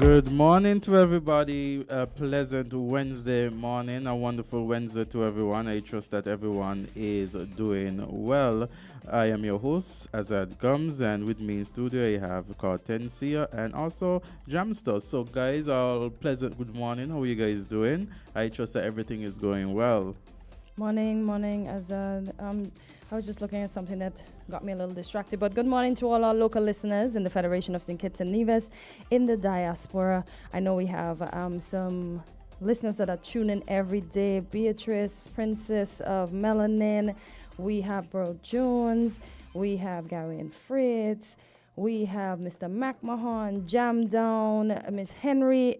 Good morning to everybody. A pleasant Wednesday morning. A wonderful Wednesday to everyone. I trust that everyone is doing well. I am your host, Azard Gumbs, and with me in studio I have Kortensia and also Jamster. So, guys, all pleasant good morning. How are you guys doing? I trust that everything is going well. Morning, Azad. I was just looking at something that got me a little distracted. But good morning to all our local listeners in the Federation of St. Kitts and Nevis, in the diaspora. I know we have some listeners that are tuning every day. Beatrice, Princess of Melanin. We have Bro Jones. We have Gary and Fritz. We have Mr. McMahon, Jam Down, Miss Henry.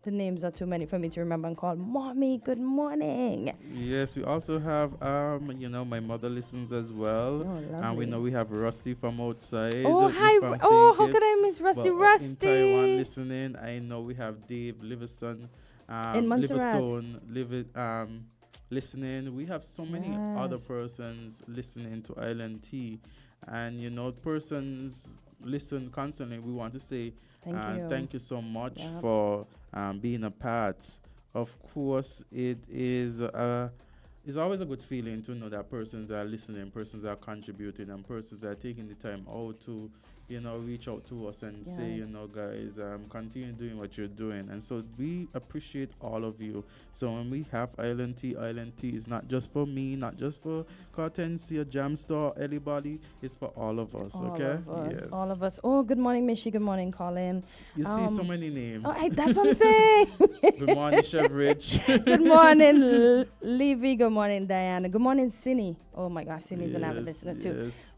The names are too many for me to remember and call. Mommy, good morning. Yes, we also have my mother listens as well. Oh, And we lovely. know we have Rusty from outside. Oh, hi. From Oh, St. how could Kitts. I miss Rusty? Well, in Taiwan Rusty. listening. I know we have Dave Livingston, In Montserrat. listening. We have so many other Yes. persons listening to Island T, and persons listen constantly. We want to say thank you so much Yep. for being a part. Of course, it's always a good feeling to know that persons are listening, persons are contributing, and persons are taking the time out to, reach out to us and say, Yes. guys, continue doing what you're doing. And so we appreciate all of you. So when we have Island Tea is not just for me, not just for Kortensia, Jamstar, anybody. It's for all of us, All okay? of us. Yes. All of us. Oh, good morning, Mishi. Good morning, Colin. You see so many names. Oh, that's what I'm saying. Good morning, Chef Rich. Good morning, Levy. Good morning, Diana. Good morning, Cindy. Oh my gosh, Cindy's an avid listener too. Yes.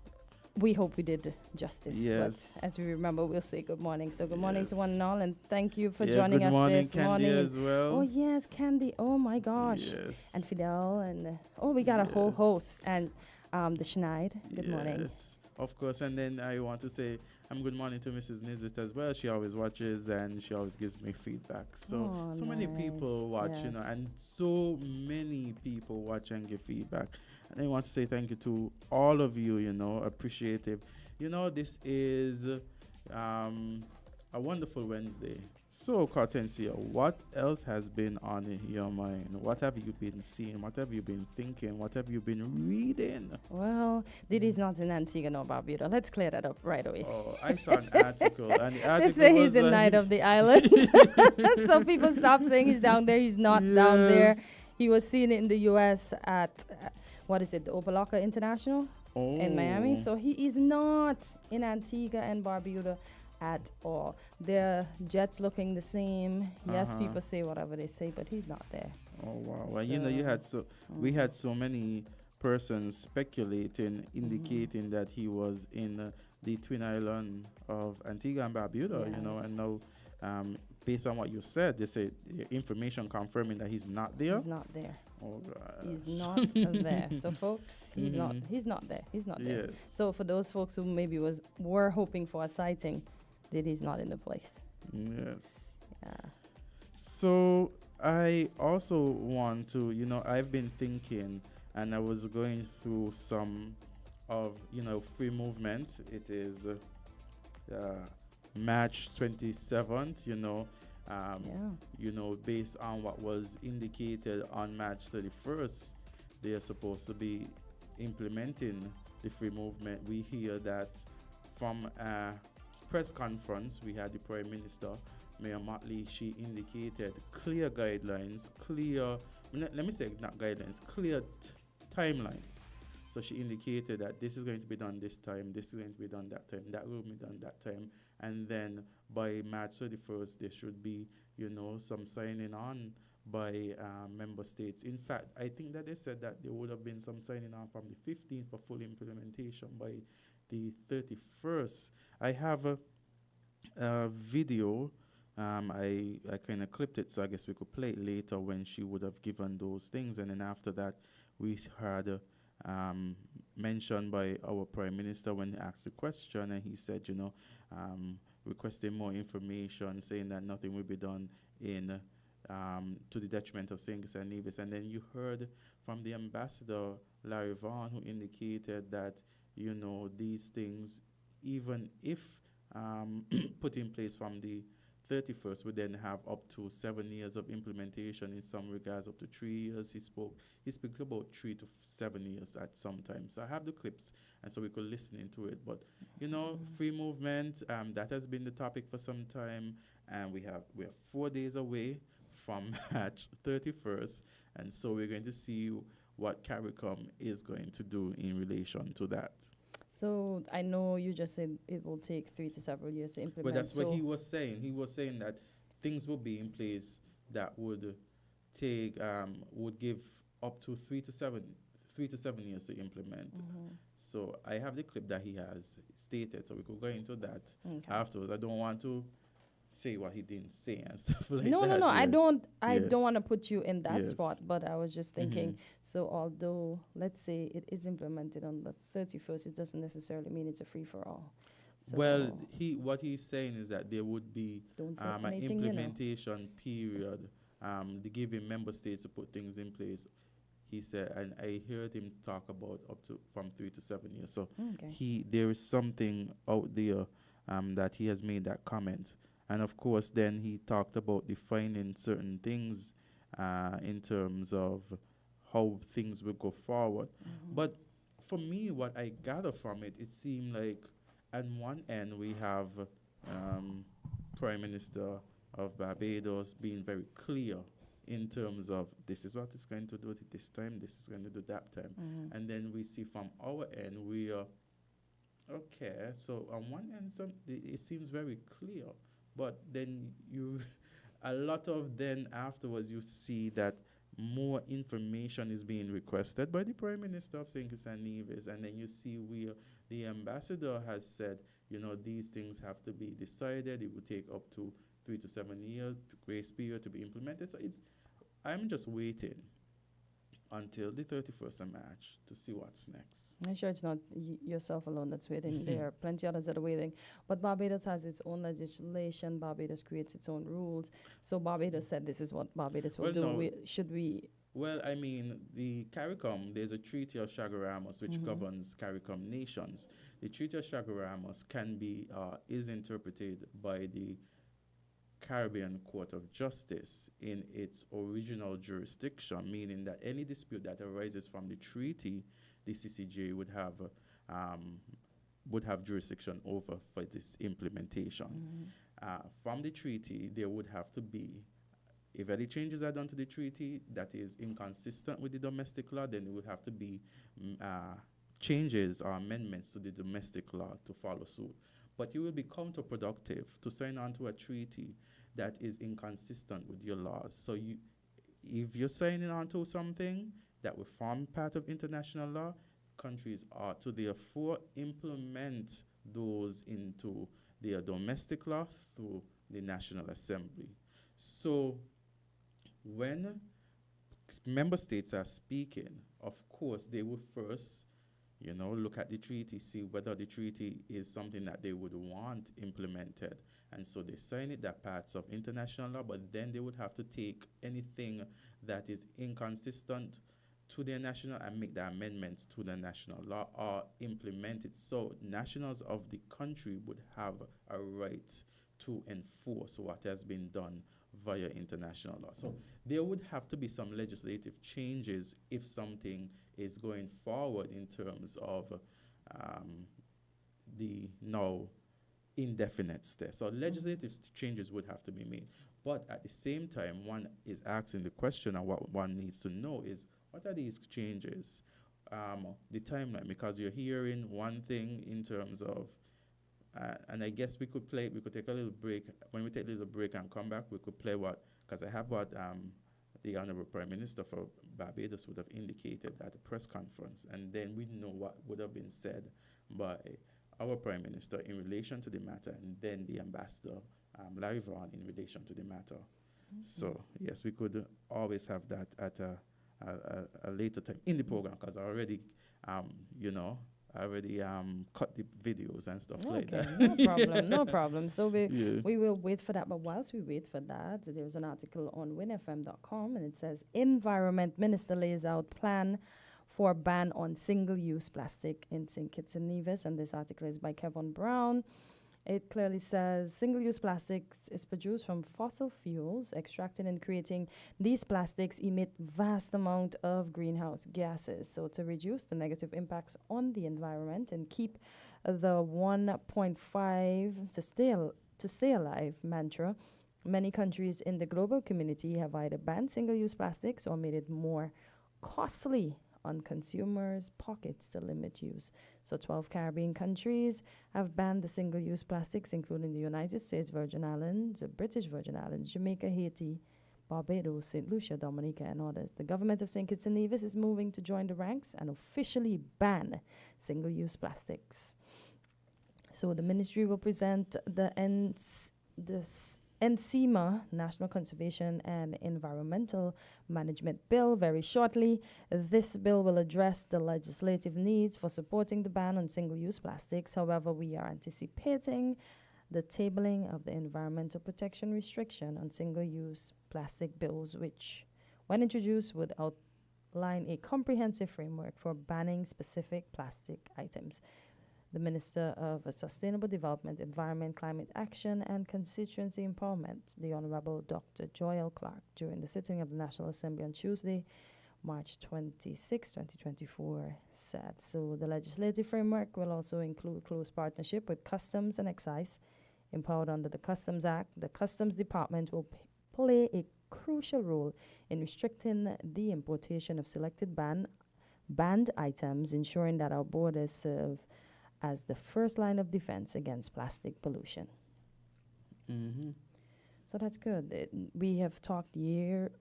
We hope we did justice. Yes. But as we remember, we'll say good morning. So good morning to Yes. one and all, and thank you for Yeah, joining good us morning, this Candy, morning. as well. Oh yes, Candy. Oh my gosh. Yes. And Fidel and we got a whole Yes. host and the Schneid. Good morning. Yes, of course. And then I want to say good morning to Mrs. Nevis as well. She always watches and she always gives me feedback. So Oh, so many people watch, nice. Yes. and so many people watch and give feedback. And I want to say thank you to all of you, appreciative. This is a wonderful Wednesday. So, Cartensia, what else has been on your mind? What have you been seeing? What have you been thinking? What have you been reading? Well, Diddy's not in Antigua nor Barbuda. Let's clear that up right away. Oh, I saw an article, and the article Let's say he's was the knight of the island. So people stop saying he's down there. He's not down there. Yes. He was seen in the U.S. at, the Opalaka International in Miami. Oh. So he is not in Antigua and Barbuda at all. Their jets looking the same. Yes, Uh-huh. people say whatever they say, but he's not there. Oh wow! Well, we had so many persons speculating, indicating that he was in the Twin Island of Antigua and Barbuda. Yes. And now, based on what you said, they say information confirming that he's not there. He's not there. Oh gosh. He's not there. So folks, he's not there. He's not there. Yes. So for those folks who maybe were hoping for a sighting, Diddy's not in the place. Yes. Yeah. So I also want to, I've been thinking, and I was going through some of, free movement. It is March 27th, based on what was indicated on March 31st, they are supposed to be implementing the free movement. We hear that from a press conference, we had the Prime Minister, Mayor Motley. She indicated clear guidelines, let me say not guidelines, clear timelines. So she indicated that this is going to be done this time, this is going to be done that time, that will be done that time. And then by March 31st, there should be, some signing on by member states. In fact, I think that they said that there would have been some signing on from the 15th for full implementation by the 31st. I have a video. I kind of clipped it, so I guess we could play it later when she would have given those things. And then after that, we heard mentioned by our Prime Minister when he asked the question, and he said, requesting more information, saying that nothing will be done in to the detriment of St. Kitts and Nevis. And then you heard from the ambassador, Larry Vaughan, who indicated that, these things, even if put in place from the 31st, we then have up to 7 years of implementation, in some regards up to 3 years. He spoke about 3 to 7 years at some time. So I have the clips, and so we could listen into it. But free movement, that has been the topic for some time, and we are 4 days away from March 31st, and so we're going to see what CARICOM is going to do in relation to that. So I know you just said it will take 3 to several years to implement. But that's what he was saying. He was saying that things will be in place that would give up to 3 to 7 years to implement. So I have the clip that he has stated, so we could go into that afterwards. I don't want to say what he didn't say and stuff like that. No. Yeah. I don't want to put you in that spot, but I was just thinking. So although let's say it is implemented on the 31st, it doesn't necessarily mean it's a free for all. So well, what he's saying is that there would be an implementation period, the giving member states to put things in place. He said, and I heard him talk about from 3 to 7 years. So there is something out there that he has made that comment. And of course, then he talked about defining certain things in terms of how things will go forward. But for me, what I gather from it, it seemed like on one end we have Prime Minister of Barbados being very clear in terms of this is what it's going to do this time, this is going to do that time. And then we see from our end, we are, okay, so on one end, it seems very clear. But then a lot of then afterwards, you see that more information is being requested by the Prime Minister of St. Kitts and Nevis. And then you see where the ambassador has said, these things have to be decided. It will take up to 3 to 7 years grace period to be implemented. So I'm just waiting until the 31st of March to see what's next. I'm sure it's not yourself alone that's waiting. There are plenty others that are waiting. But Barbados has its own legislation. Barbados creates its own rules. So Barbados said this is what Barbados will do. No. Well, I mean, the CARICOM, there's a Treaty of Chaguaramas which governs CARICOM nations. The Treaty of Chaguaramas is interpreted by the Caribbean Court of Justice in its original jurisdiction, meaning that any dispute that arises from the treaty, the CCJ would have jurisdiction over for its implementation. From the treaty, there would have to be, if any changes are done to the treaty that is inconsistent with the domestic law, then it would have to be changes or amendments to the domestic law to follow suit. But it will be counterproductive to sign on to a treaty that is inconsistent with your laws. So if you're signing on to something that will form part of international law, countries are to therefore implement those into their domestic law through the National Assembly. So when member states are speaking, of course, they will first look at the treaty, see whether the treaty is something that they would want implemented. And so they sign it, that parts of international law, but then they would have to take anything that is inconsistent to their national and make the amendments to the national law or implement it. So nationals of the country would have a right to enforce what has been done via international law. So there would have to be some legislative changes if something is going forward in terms of the now indefinite stay. So legislative changes would have to be made. But at the same time, one is asking the question, and what one needs to know is, what are these changes? The timeline, because you're hearing one thing in terms of, and I guess we could take a little break. When we take a little break and come back, we could play because I have what the Honorable Prime Minister for Barbados would have indicated at a press conference, and then we know what would have been said by our Prime Minister in relation to the matter, and then the Ambassador, Larry Vaughan, in relation to the matter. So, yes, we could always have that at a later time in the program, because I already, cut the videos and stuff like that. No problem, no problem. So we will wait for that. But whilst we wait for that, there's an article on WINNFM.com, and it says, Environment Minister lays out plan for ban on single-use plastic in St. Kitts and Nevis. And this article is by Kevin Brown. It clearly says single-use plastics is produced from fossil fuels extracted and creating these plastics emit vast amount of greenhouse gases. So to reduce the negative impacts on the environment and keep the 1.5 to stay alive mantra, many countries in the global community have either banned single-use plastics or made it more costly on consumers' pockets to limit use. So 12 Caribbean countries have banned the single-use plastics, including the United States Virgin Islands, the British Virgin Islands, Jamaica, Haiti, Barbados, St. Lucia, Dominica, and others. The government of St. Kitts and Nevis is moving to join the ranks and officially ban single-use plastics. So the ministry will present the NCEMA, National Conservation and Environmental Management Bill, very shortly. This bill will address the legislative needs for supporting the ban on single-use plastics. However, we are anticipating the tabling of the environmental protection restriction on single-use plastic bills, which, when introduced, would outline a comprehensive framework for banning specific plastic items. The Minister of Sustainable Development, Environment, Climate Action and Constituency Empowerment, the Honorable Dr. Joel Clark, during the sitting of the National Assembly on Tuesday, March 26, 2024, said. So the legislative framework will also include close partnership with Customs and Excise. Empowered under the Customs Act, the Customs Department will play a crucial role in restricting the importation of selected banned items, ensuring that our borders serve as the first line of defense against plastic pollution. Mm-hmm. So that's good. We have talked year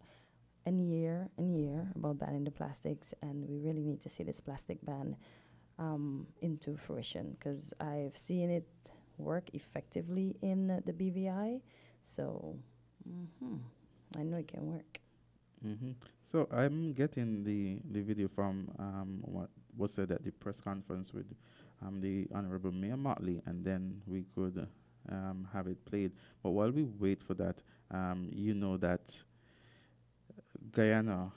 and year and year about banning the plastics, and we really need to see this plastic ban into fruition, because I've seen it work effectively in the BVI. So I know it can work. Mm-hmm. So I'm getting the video from what was said at the press conference with the Honorable Mayor Motley, and then we could have it played. But while we wait for that, you know that Guyana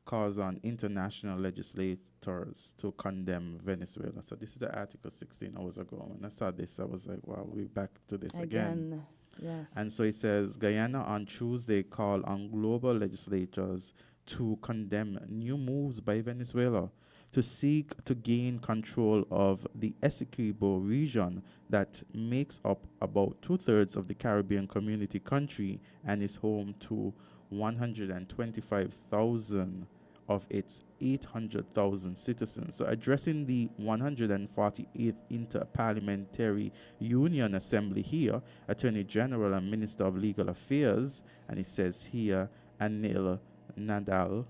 calls on international legislators to condemn Venezuela. So this is the article 16 hours ago. When I saw this, I was like, wow, we're back to this again. Yes. And so it says, Guyana on Tuesday called on global legislators to condemn new moves by Venezuela to seek to gain control of the Essequibo region that makes up about 2/3 of the Caribbean community country and is home to 125,000 of its 800,000 citizens. So addressing the 148th Inter-Parliamentary Union Assembly here, Attorney General and Minister of Legal Affairs, and it says here, Anil Nadal,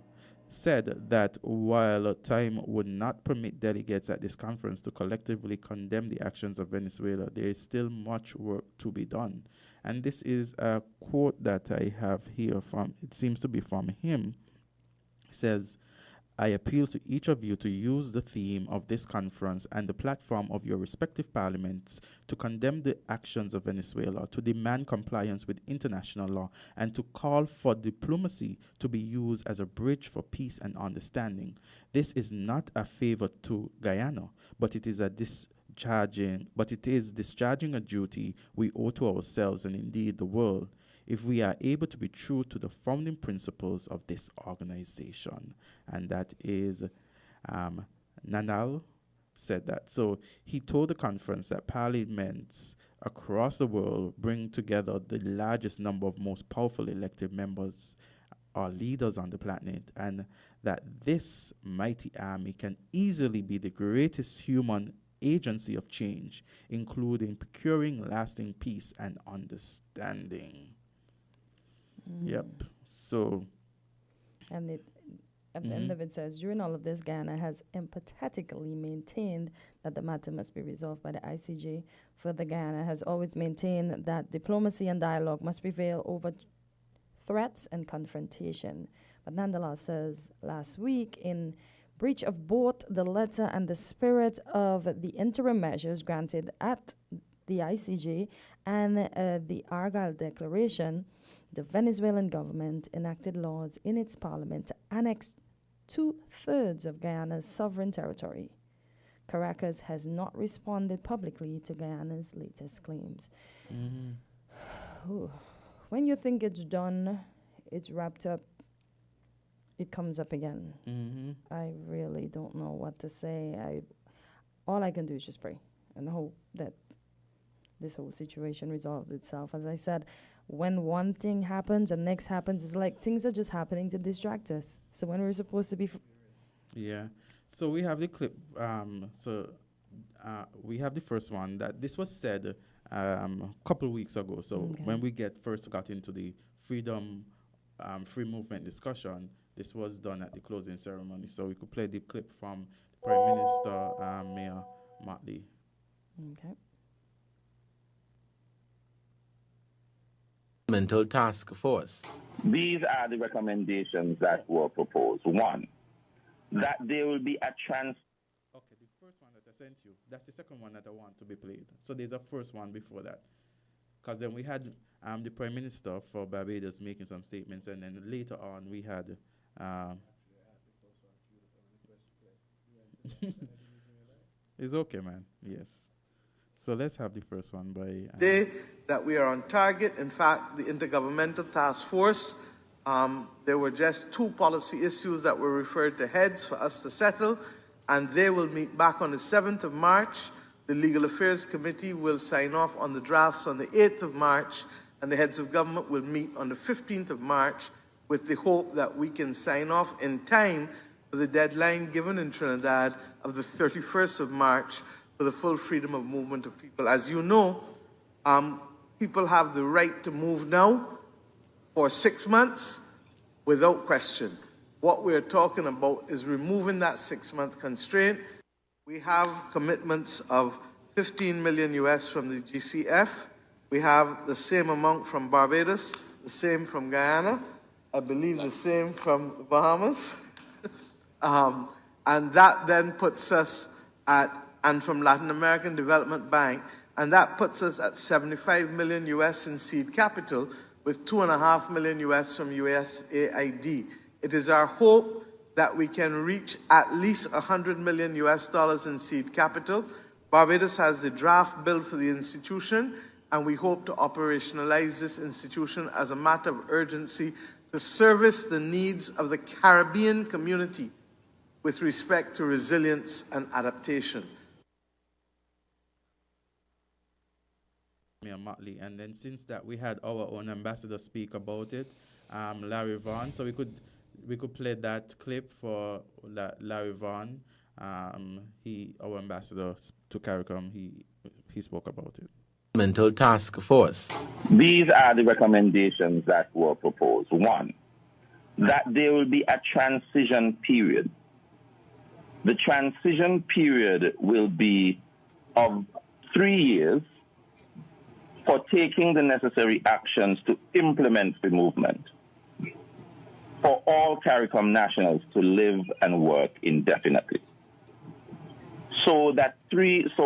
said that while time would not permit delegates at this conference to collectively condemn the actions of Venezuela, there is still much work to be done. And this is a quote that I have here from, it seems to be from him. It says, I appeal to each of you to use the theme of this conference and the platform of your respective parliaments to condemn the actions of Venezuela, to demand compliance with international law, and to call for diplomacy to be used as a bridge for peace and understanding. This is not a favor to Guyana, but it is discharging a duty we owe to ourselves and indeed the world, if we are able to be true to the founding principles of this organization. And that is, Nanal said that. So he told the conference that parliaments across the world bring together the largest number of most powerful elected members or leaders on the planet, and that this mighty army can easily be the greatest human agency of change, including procuring lasting peace and understanding. Yep. So, and it, at the end of it says, during all of this, Guyana has empathetically maintained that the matter must be resolved by the ICJ. Further, Guyana has always maintained that diplomacy and dialogue must prevail over threats and confrontation. But nonetheless, says last week, in breach of both the letter and the spirit of the interim measures granted at the ICJ and the Argyle Declaration, the Venezuelan government enacted laws in its parliament to annex 2/3 of Guyana's sovereign territory. Caracas has not responded publicly to Guyana's latest claims. Ooh. When you think it's done, it's wrapped up, it comes up again. I really don't know what to say. All I can do is just pray and hope that this whole situation resolves itself. As I said, when one thing happens and next happens, it's like things are just happening to distract us. So when we're supposed to be... Yeah. So we have the clip. We have the first one that this was said a couple of weeks ago. So when we first got into the freedom, free movement discussion, this was done at the closing ceremony. So we could play the clip from the Prime Minister, Mayor Motley. Okay. Mental Task Force. These are the recommendations that were proposed. One, that there will be a Okay, the first one that I sent you, that's the second one that I want to be played. So there's a first one before that. Because then we had the Prime Minister for Barbados making some statements, and then later on we had... It's okay, man. Yes. So let's have the first one by... Today that we are on target. In fact, the Intergovernmental Task Force, there were just 2 policy issues that were referred to heads for us to settle, and they will meet back on the 7th of March. The Legal Affairs Committee will sign off on the drafts on the 8th of March, and the heads of government will meet on the 15th of March with the hope that we can sign off in time for the deadline given in Trinidad of the 31st of March for the full freedom of movement of people. As you know, people have the right to move now for 6 months without question. What we're talking about is removing that 6-month constraint. We have commitments of 15 million US from the GCF. We have the same amount from Barbados, the same from Guyana, I believe the same from the Bahamas. And that then puts us at, and from Latin American Development Bank, and that puts us at 75 million US in seed capital with 2.5 million US from USAID. It is our hope that we can reach at least 100 million US dollars in seed capital. Barbados has the draft bill for the institution, and we hope to operationalize this institution as a matter of urgency to service the needs of the Caribbean community with respect to resilience and adaptation. Motley, and then since that we had our own ambassador speak about it, Larry Vaughan. So we could play that clip for Larry Vaughan. Our ambassador to CARICOM, he spoke about it. Mental Task Force. These are the recommendations that were proposed. One, that there will be a transition period. The transition period will be of 3 years for taking the necessary actions to implement the movement for all CARICOM nationals to live and work indefinitely. So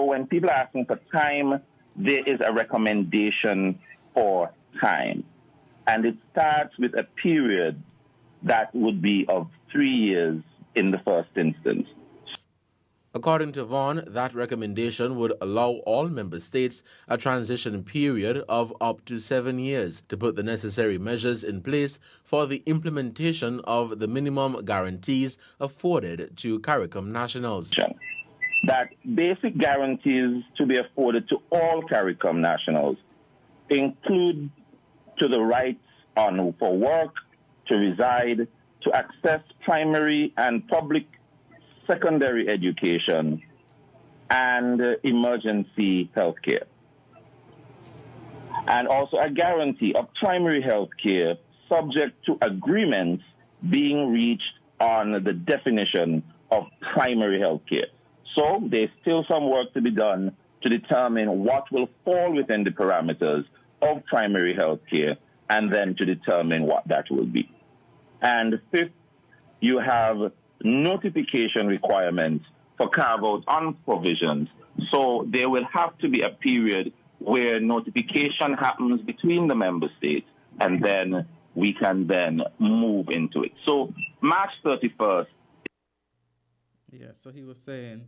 when people are asking for time, there is a recommendation for time. And it starts with a period that would be of 3 years in the first instance. According to Vaughan, that recommendation would allow all member states a transition period of up to 7 years to put the necessary measures in place for the implementation of the minimum guarantees afforded to CARICOM nationals. That basic guarantees to be afforded to all CARICOM nationals include to the rights for work, to reside, to access primary and public secondary education, and emergency health care. And also a guarantee of primary health care subject to agreements being reached on the definition of primary health care. So there's still some work to be done to determine what will fall within the parameters of primary health care, and then to determine what that will be. And fifth, you have notification requirements for carve-out on provisions. So there will have to be a period where notification happens between the member states, and then we can then move into it. So March 31st. Yeah, so he was saying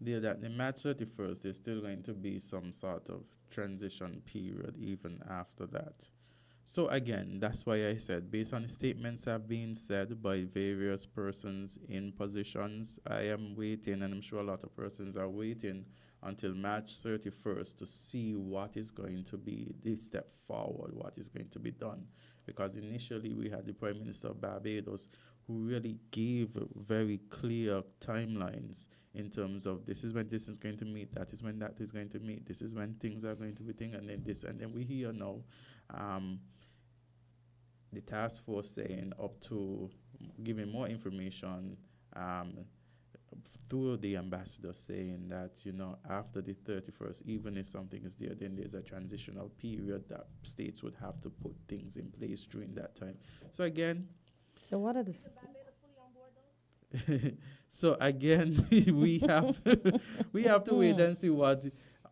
that the March 31st, there's still going to be some sort of transition period even after that. So again, that's why I said, based on the statements that have been said by various persons in positions, I am waiting, and I'm sure a lot of persons are waiting until March 31st to see what is going to be the step forward, what is going to be done. Because initially we had the Prime Minister of Barbados who really gave very clear timelines in terms of this is when this is going to meet, that is when that is going to meet, this is when things are going to be thing, and then this, and then we hear now the task force saying up to giving more information through the ambassador saying that, you know, after the 31st, even if something is there, then there's a transitional period that states would have to put things in place during that time. So again, So what are the so again, we have we have to wait and see what,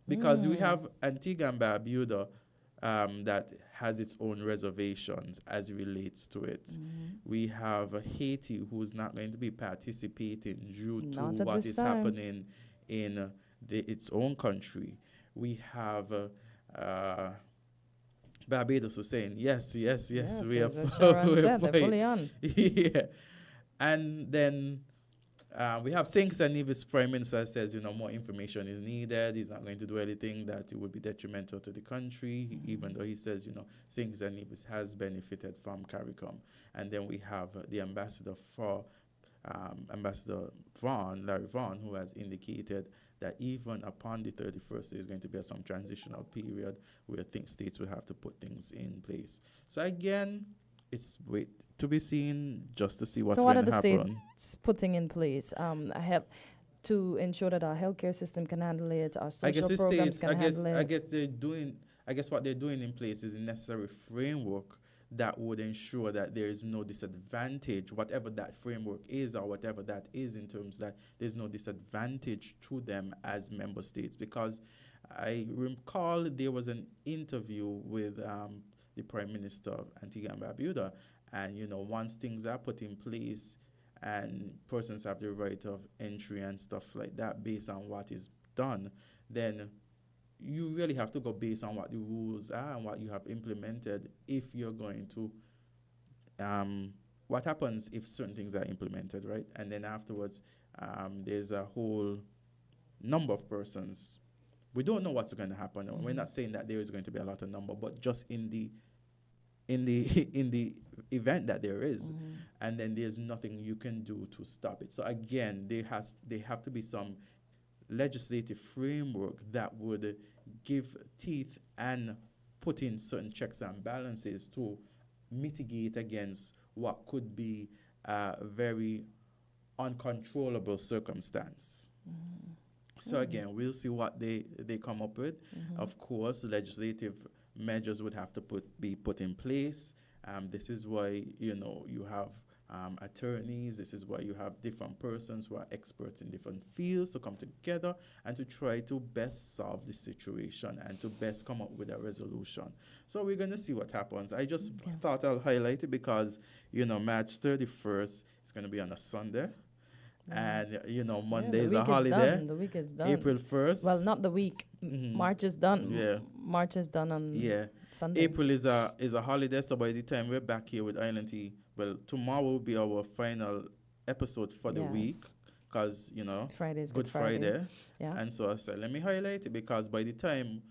because we have Antigua and Barbuda that has its own reservations as it relates to it. We have Haiti, who's not going to be participating due to Not at what this is time. happening in its own country. We have Barbados was saying, yes, we are as Sharon we're said, they're fully fight. on. Yeah. And then we have St. Nevis Prime Minister says, you know, more information is needed. He's not going to do anything that it would be detrimental to the country, even though he says, you know, St. Nevis has benefited from CARICOM. And then we have the ambassador for Ambassador Larry Vaughan, who has indicated that even upon the 31st, there's going to be some transitional period where states will have to put things in place. So again, it's wait to be seen just to see what's So what going are to the happen. states putting in place to ensure that our healthcare system can handle it, our I guess social the programs states, can handle it? I guess what they're doing in place is a necessary framework that would ensure that there is no disadvantage, whatever that framework is or whatever that is, in terms that there's no disadvantage to them as member states. Because I recall there was an interview with the Prime Minister of Antigua and Barbuda, and you know, once things are put in place and persons have the right of entry and stuff like that based on what is done, then you really have to go based on what the rules are and what you have implemented if you're going to what happens if certain things are implemented, right? And then afterwards there's a whole number of persons. We don't know what's going to happen. We're not saying that there is going to be a lot of number, but just in the event that there is, and then there's nothing you can do to stop it. So again, there have to be some legislative framework that would give teeth and put in certain checks and balances to mitigate against what could be a very uncontrollable circumstance. So again, we'll see what they come up with. Of course, legislative measures would have to be put in place. This is why, you know, you have attorneys. This is why you have different persons who are experts in different fields to come together and to try to best solve the situation and to best come up with a resolution. So we're going to see what happens. I just thought I'll highlight it because, you know, March 31st is going to be on a Sunday. And, you know, Monday is a holiday. The week is done. April 1st. Well, not the week. March is done. Yeah. March is done on Sunday. April is a holiday, so by the time we're back here with Island Tea, well, tomorrow will be our final episode for the week, because, you know, Friday's Good Friday. Yeah. And so I said, let me highlight it, because by the time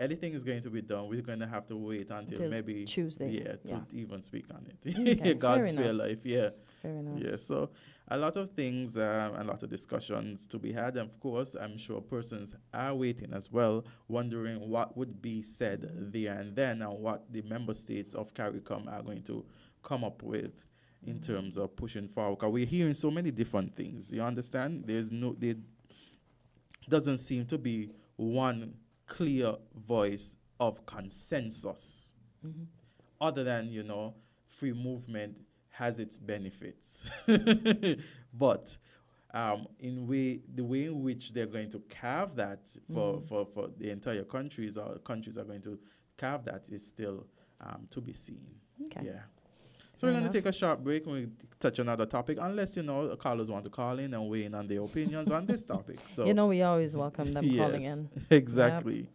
anything is going to be done, we're going to have to wait until maybe Tuesday. To even speak on it. Okay, God's fair life, Fair enough. Yeah, so a lot of things, a lot of discussions to be had. And of course, I'm sure persons are waiting as well, wondering what would be said there and then, and what the member states of CARICOM are going to come up with in terms of pushing forward. Because we're hearing so many different things. You understand? There doesn't seem to be one clear voice of consensus, other than, you know, free movement has its benefits. But the way in which they're going to carve that for the entire countries, or countries are going to carve that, is still to be seen. Okay. Yeah. So we're Fair going to enough. take a short break and we touch another topic, unless, callers want to call in and weigh in on their opinions on this topic. So, We always welcome them calling yes, in. exactly.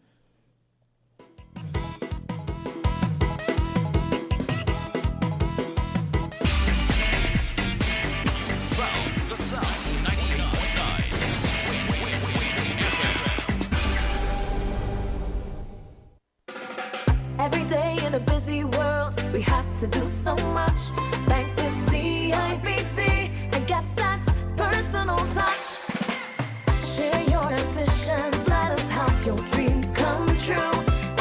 Found the sound 99.9 FM. Every day in a busy world, we have to do so much. Bank with CIBC and get that personal touch. Share your ambitions, let us help your dreams come true.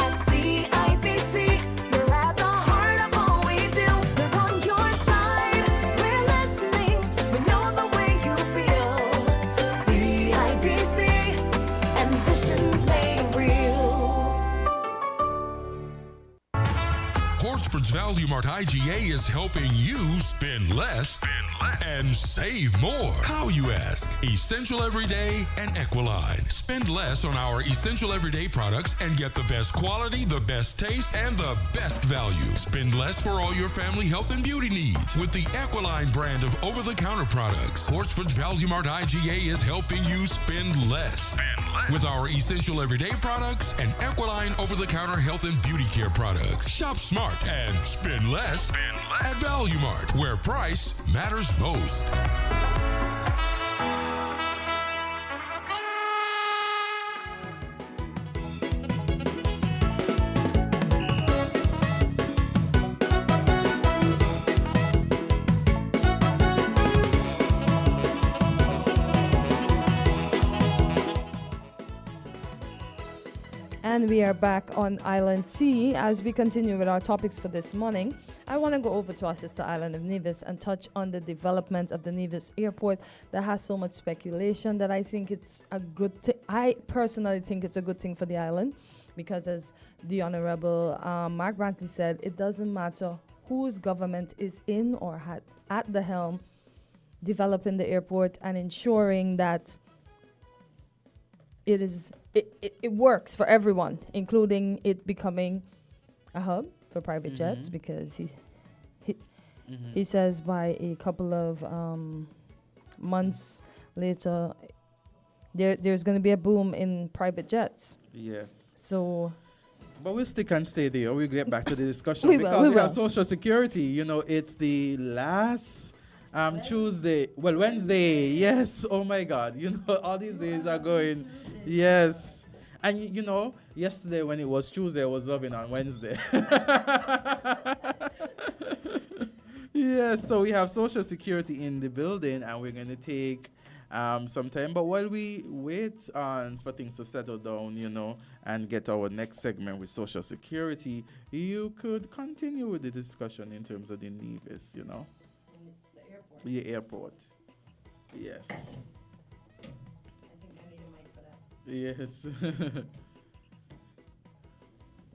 At CIBC, you're at the heart of all we do. We're on your side, we're listening, we know the way you feel. CIBC, ambitions made real. Portsmouth's Value Mart IGA is helping you spend less and save more. How, you ask? Essential Everyday and Equiline. Spend less on our Essential Everyday products and get the best quality, the best taste, and the best value. Spend less for all your family health and beauty needs with the Equiline brand of over-the-counter products. Portsmouth's Value Mart IGA is helping you spend less. With our Essential Everyday products and Equiline over-the-counter health and beauty care products. Shop smart and spend less at Value Mart, where price matters most. And we are back on Island C. As we continue with our topics for this morning, I want to go over to our sister island of Nevis and touch on the development of the Nevis airport that has so much speculation that I think it's a good thing. I personally think it's a good thing for the island because, as the Honorable Mark Brantley said, it doesn't matter whose government is in or at the helm developing the airport and ensuring that it works for everyone, including it becoming a hub for private jets, because he says by a couple of months later there's going to be a boom in private jets. Yes. So But we'll stick and stay there. We'll get back to the discussion We because will. we have Social Security. It's the last Wednesday. Yes. Oh my God. All these days are going. Yes. And yesterday when it was Tuesday, I was loving on Wednesday. Yes. So we have Social Security in the building, and we're going to take some time. But while we wait for things to settle down, and get our next segment with Social Security, you could continue with the discussion in terms of the Nevis, The airport. Yes. Yes.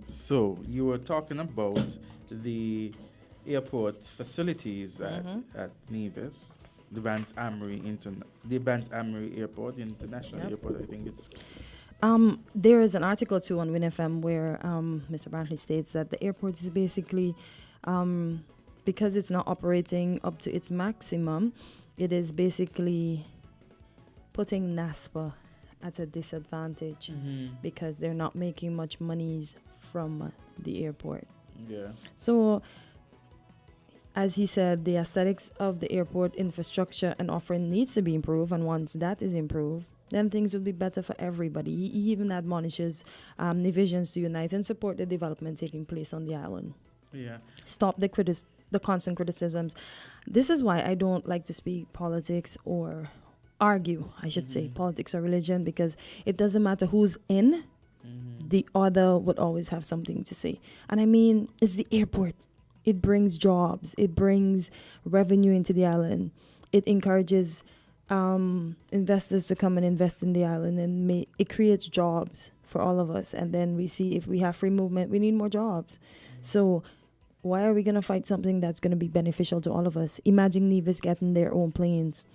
So you were talking about the airport facilities at Nevis, the Vance Amory Airport, International Airport. I think it's. There is an article too on WINNFM where Mr. Brantley states that the airport is basically, because it's not operating up to its maximum, it is basically putting NASPA at a disadvantage because they're not making much monies from the airport. Yeah. So, as he said, the aesthetics of the airport infrastructure and offering needs to be improved, and once that is improved, then things will be better for everybody. He even admonishes Nevisians to unite and support the development taking place on the island. Yeah. Stop the constant criticisms. This is why I don't like to speak politics or argue, I should say, politics or religion, because it doesn't matter who's in, the other would always have something to say. And I mean, it's the airport. It brings jobs. It brings revenue into the island. It encourages investors to come and invest in the island, and it creates jobs for all of us. And then we see if we have free movement, we need more jobs. So why are we going to fight something that's going to be beneficial to all of us? Imagine Nevis getting their own planes.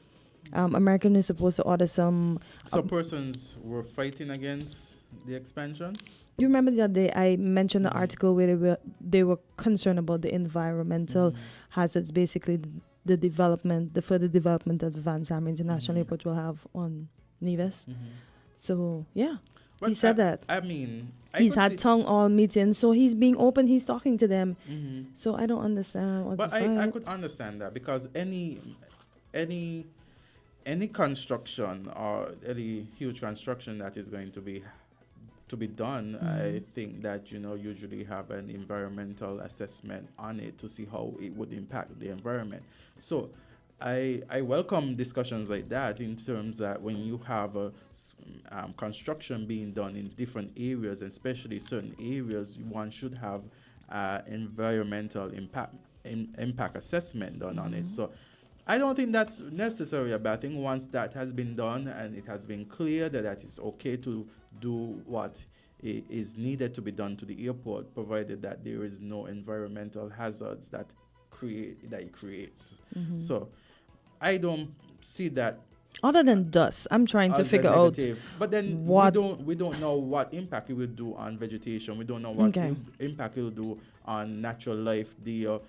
American is supposed to order some. So persons were fighting against the expansion? You remember the other day I mentioned the article where they were concerned about the environmental hazards, basically the further development that the Van Sam International Airport will have on Nevis. So yeah, Well, he said that. I mean, He's had town hall meetings, so he's being open. He's talking to them. So I don't understand what. But I could understand that, because any construction or any huge construction that is going to be done, I think that usually have an environmental assessment on it to see how it would impact the environment. So I welcome discussions like that, in terms that when you have a construction being done in different areas, and especially certain areas, one should have environmental impact assessment done on it. So I don't think that's necessarily a bad thing once that has been done and it has been clear that it's okay to do what is needed to be done to the airport, provided that there is no environmental hazards that it creates. So I don't see that. Other than dust, I'm trying to figure out. But then we don't know what impact it will do on vegetation. We don't know what impact it will do on natural life there.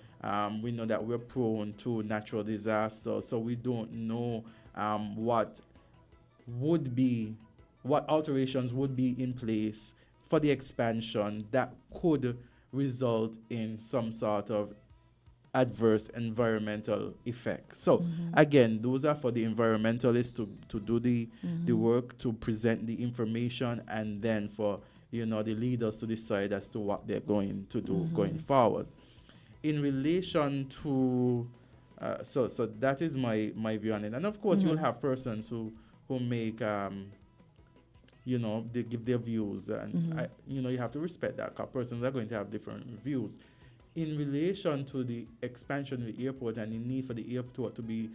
We know that we're prone to natural disasters, so we don't know what alterations would be in place for the expansion that could result in some sort of adverse environmental effect. So again, those are for the environmentalists to do the work, to present the information, and then for the leaders to decide as to what they're going to do going forward. In relation to so that is my view on it. And of course you'll have persons who make they give their views, and you have to respect that, because persons are going to have different views. In relation to the expansion of the airport and the need for the airport to be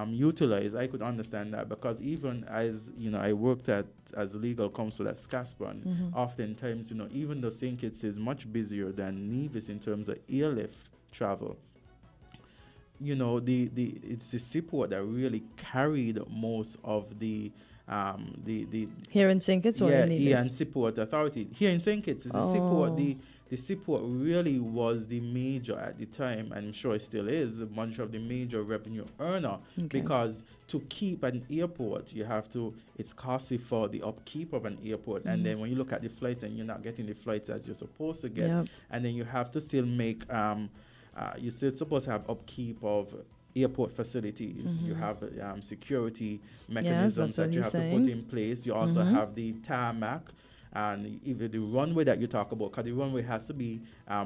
utilized, I could understand that, because even as I worked as legal counsel at SCASPAN, oftentimes even though St. Kitts is much busier than Nevis in terms of airlift travel, it's the seaport that really carried most of the here in St. Kitts or in Nevis? and Seaport Authority. Here in St. Kitts is the seaport. The seaport really was the major at the time, and I'm sure it still is, much of the major revenue earner, because to keep an airport, it's costly for the upkeep of an airport. And then when you look at the flights and you're not getting the flights as you're supposed to get, and then you have to still make, you're still supposed to have upkeep of airport facilities. You have security mechanisms that you have to put in place. You also have the tarmac, and even the runway that you talk about, because the runway has to be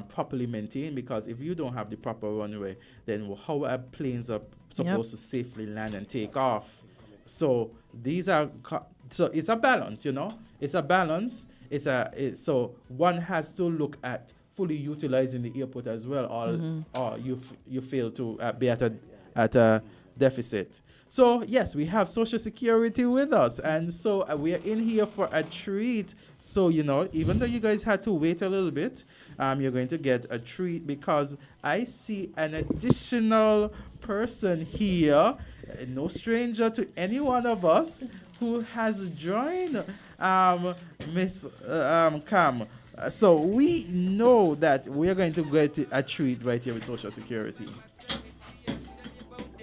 properly maintained, because if you don't have the proper runway, then how are planes are supposed to safely land and take off? So these are so it's a balance, it's a balance. So one has to look at fully utilizing the airport as well, or you fail to be at a deficit. So yes, we have Social Security with us, and so we are in here for a treat. So even though you guys had to wait a little bit, you're going to get a treat, because I see an additional person here, no stranger to any one of us, who has joined Miss Cam. So we know that we are going to get a treat right here with Social Security.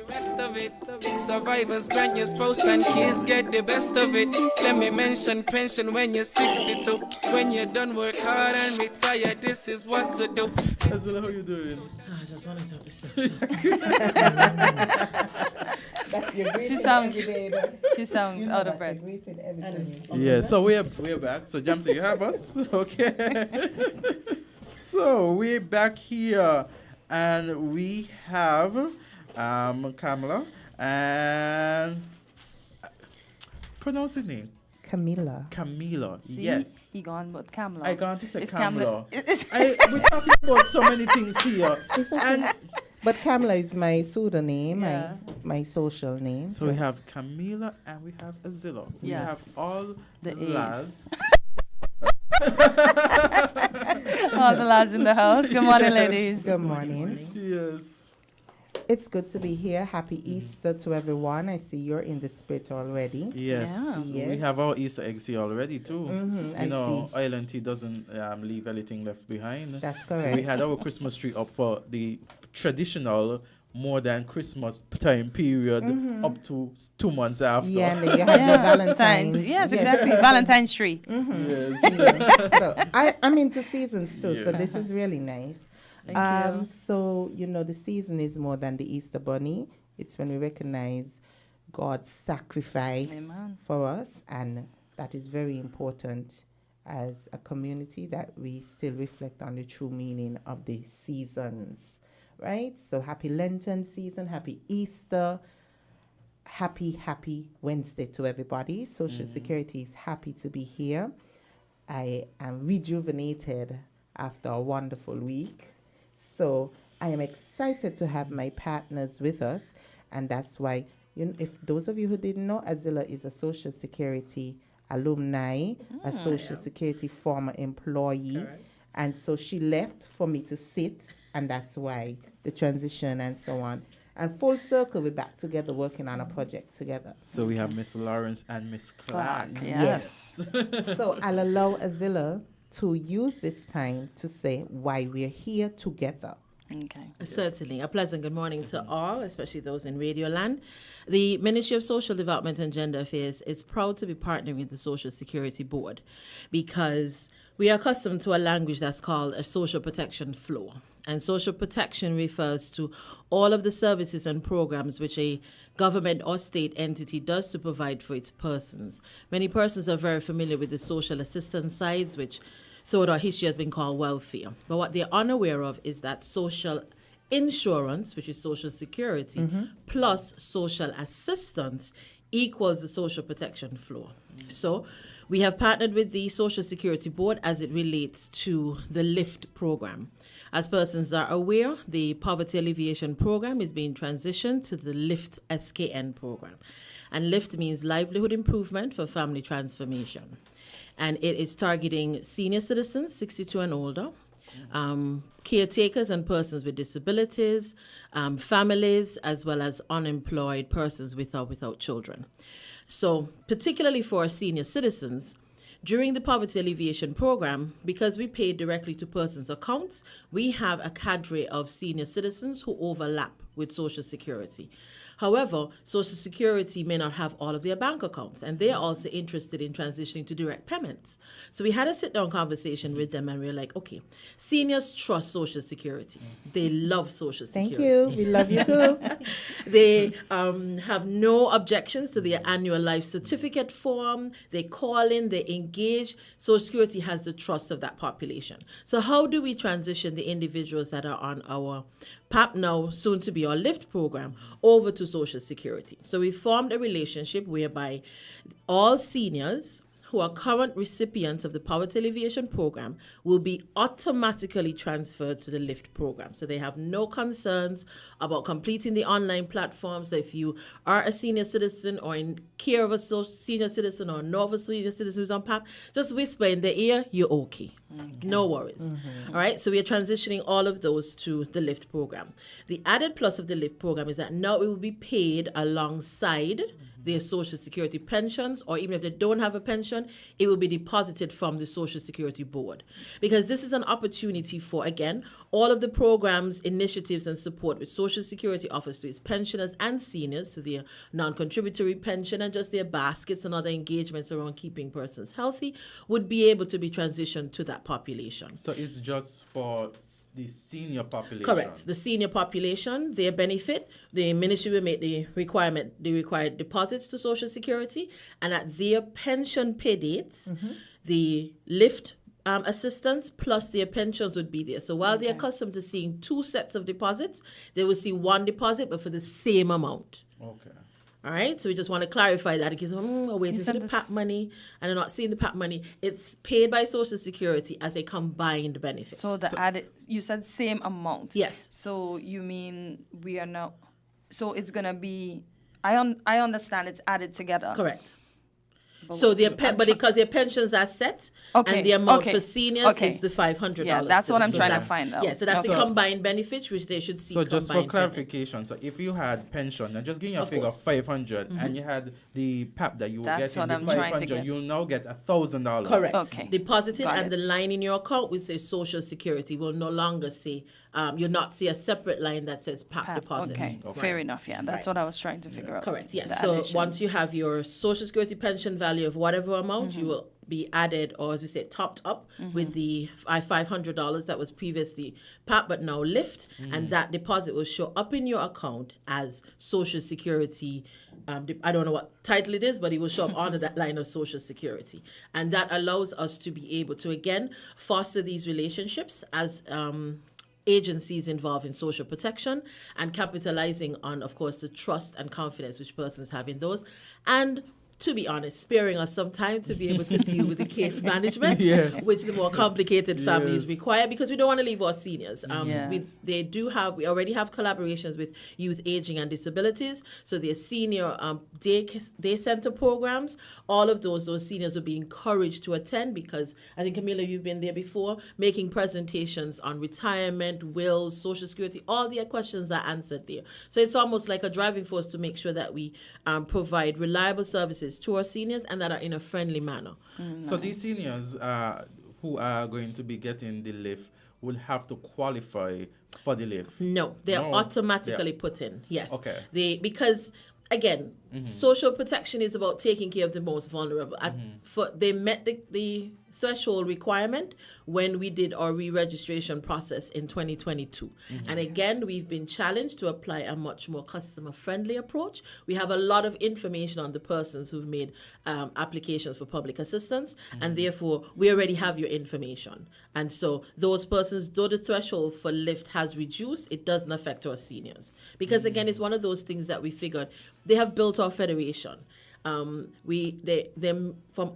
Rest of it, survivors, grant your spouse and kids get the best of it. Let me mention pension when you're 62. When you're done work hard and retire, this is what to do. Azula, how you doing? I just wanted to She sounds out of breath. Yeah, so we're back. So Jamsi, you have us, okay? So we're back here, and we have Kamala, and pronounce the name. Camila. See? Yes. He gone with Kamala. I gone to say It's Kamala. We're talking about so many things here. But Kamala is my pseudonym, my social name. So we have Camila and we have Azilla. We have all the lads. All the lads in the house. Good morning, ladies. Good morning. Yes. It's good to be here. Happy Easter to everyone. I see you're in the spirit already. Yes, Yeah. so Yes. we have our Easter eggs here already too. I You know, see. Island Tea doesn't leave anything left behind. That's correct. We had our Christmas tree up for the traditional more than Christmas time period up to 2 months after. Yeah, and then you had your Valentine's. Yes, exactly. Valentine's tree. Yes. So I'm into seasons too, so Yes. this is really nice. Thank you. So, you know, the season is more than the Easter Bunny. It's when we recognize God's sacrifice Amen. for us, and that is very important as a community that we still reflect on the true meaning of the seasons, right? So happy Lenten season, happy Easter, happy Wednesday to everybody. Social Security is happy to be here. I am rejuvenated after a wonderful week. So I am excited to have my partners with us, and that's why, you know, if those of you who didn't know, Azilla is a Social Security alumni, a Social Security former employee, and so she left for me to sit, and that's why the transition and so on. And full circle, we're back together working on a project together. So we have Miss Lawrence and Miss Clark. Yes. So I'll allow Azilla to use this time to say why we're here together. Okay. Certainly. A pleasant good morning to all, especially those in Radio Land. The Ministry of Social Development and Gender Affairs is proud to be partnering with the Social Security Board because we are accustomed to a language that's called a social protection floor. And social protection refers to all of the services and programs which a government or state entity does to provide for its persons. Many persons are very familiar with the social assistance sides, which throughout our history has been called welfare. But what they're unaware of is that social insurance, which is social security, plus social assistance equals the social protection floor. So we have partnered with the Social Security Board as it relates to the LIFT program. As persons are aware, the Poverty Alleviation Program is being transitioned to the LIFT SKN program. And LIFT means Livelihood Improvement for Family Transformation. And it is targeting senior citizens, 62 and older, caretakers and persons with disabilities, families, as well as unemployed persons with or without children. So particularly for senior citizens, during the Poverty Alleviation Program, because we pay directly to persons' accounts, we have a cadre of senior citizens who overlap with Social Security. However, Social Security may not have all of their bank accounts, and they're also interested in transitioning to direct payments. So we had a sit-down conversation with them, and we were like, okay, seniors trust Social Security. They love Social Security. Thank you. We love you too. They have no objections to their annual life certificate form. They call in, they engage. Social Security has the trust of that population. So how do we transition the individuals that are on our PAP now, soon to be our LIFT program, over to Social Security? So we formed a relationship whereby all seniors who are current recipients of the Poverty Alleviation Program will be automatically transferred to the LIFT program. So they have no concerns about completing the online platforms. So if you are a senior citizen or in care of a senior citizen or know of a senior citizen who's on PAP, just whisper in their ear, you're okay. No worries. All right, so we are transitioning all of those to the LIFT program. The added plus of the LIFT program is that now it will be paid alongside their Social Security pensions, or even if they don't have a pension, it will be deposited from the Social Security Board. Because this is an opportunity for, again, all of the programs, initiatives, and support which Social Security offers to its pensioners and seniors, to their non-contributory pension and just their baskets and other engagements around keeping persons healthy, would be able to be transitioned to that population. So it's just for the senior population? Correct. The senior population, their benefit, the ministry will make the required deposits to Social Security, and at their pension pay dates, the LIFT assistance plus their pensions would be there. So while they're accustomed to seeing two sets of deposits, they will see one deposit, but for the same amount. Okay. All right, so we just want to clarify that in case I'm waiting for the PAP money and I'm not seeing the PAP money. It's paid by Social Security as a combined benefit. So the added, you said same amount. Yes. So you mean we are now, so it's going to be, I understand it's added together. Correct. So but because their pensions are set, Okay, and the amount okay, for seniors okay. is the $500. Yeah, that's what I'm So trying to that's- find out. Yeah, so that's the Okay. combined benefits, which they should see. So just for combined benefits. clarification, so if you had pension, and just give you a Of figure of course. 500, and you had the PAP that you were That's getting, what the I'm trying to 500, get. you'll now get $1,000. Correct. Okay. Deposited, Got and it. the line in your account will say Social Security. Will no longer say, you'll not see a separate line that says PAP deposit. Okay, fair enough. Yeah, that's what I was trying to figure out. Correct, yes. The So additions. once you have your Social Security pension value of whatever amount, you will be added, or as we say, topped up with the $500 that was previously PAP, but now LIFT, and that deposit will show up in your account as Social Security. I don't know what title it is, but it will show up under that line of Social Security. And that allows us to be able to, again, foster these relationships as agencies involved in social protection, and capitalizing on, of course, the trust and confidence which persons have in those. And to be honest, sparing us some time to be able to deal with the case management, Yes. which the more complicated families Yes. require, because we don't want to leave our seniors. Yes. We already have collaborations with youth aging and disabilities, so their senior day center programs. All of those seniors will be encouraged to attend, because I think, Camilla, you've been there before, making presentations on retirement, wills, Social Security. All their questions are answered there. So it's almost like a driving force to make sure that we provide reliable services to our seniors, and that are in a friendly manner. So these seniors who are going to be getting the lift will have to qualify for the lift? No, they're No, automatically yeah. put in. Yes. Okay. Because again, social protection is about taking care of the most vulnerable. They met the threshold requirement when we did our re-registration process in 2022. And again, we've been challenged to apply a much more customer-friendly approach. We have a lot of information on the persons who've made applications for public assistance, and therefore we already have your information. And so those persons, though the threshold for lift has reduced, it doesn't affect our seniors. Because again, it's one of those things that we figured, they have built our federation. From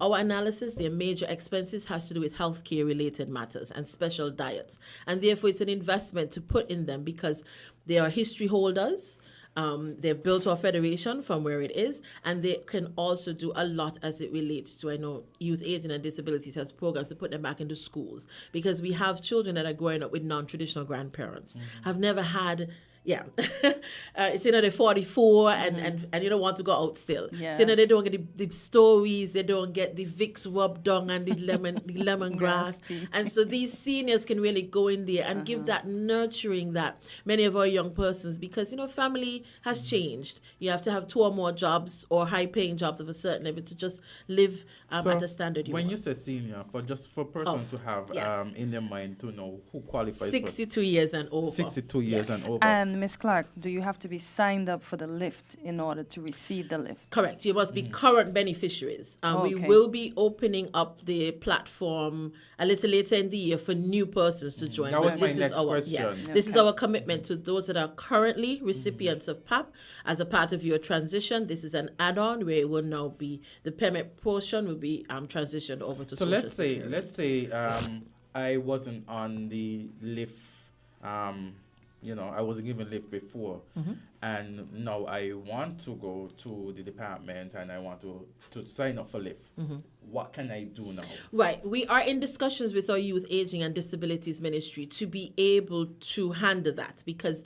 our analysis, their major expenses has to do with healthcare related matters and special diets. And therefore, it's an investment to put in them, because they are history holders. They've built our federation from where it is, and they can also do a lot as it relates to, I know, youth aging and disabilities has programs to put them back into schools, because we have children that are growing up with non-traditional grandparents, have never had. It's they're 44 and you don't want to go out still. Yes. So they don't get the stories, they don't get the Vicks rub down and the lemongrass. Grass tea. And so these seniors can really go in there and give that nurturing that many of our young persons, because family has changed. You have to have 2 or more jobs or high paying jobs of a certain level to just live So at the standard you when want. you say senior, for persons who have yes. In their mind to know who qualifies 62 years and over. 62 years and over. And Ms. Clark, do you have to be signed up for the lift in order to receive the lift? Correct. You must be current beneficiaries. We Okay. will be opening up the platform a little later in the year for new persons to join. That But was my this is next our, question. This is our commitment to those that are currently recipients of PAP. As a part of your transition, this is an add-on where it will now be, the payment portion will be transitioned over to So Social let's Security. say I wasn't on the lift. I wasn't given lift before, and now I want to go to the department and I want to sign up for lift. What can I do now? Right. We are in discussions with our Youth Aging and Disabilities Ministry to be able to handle that, because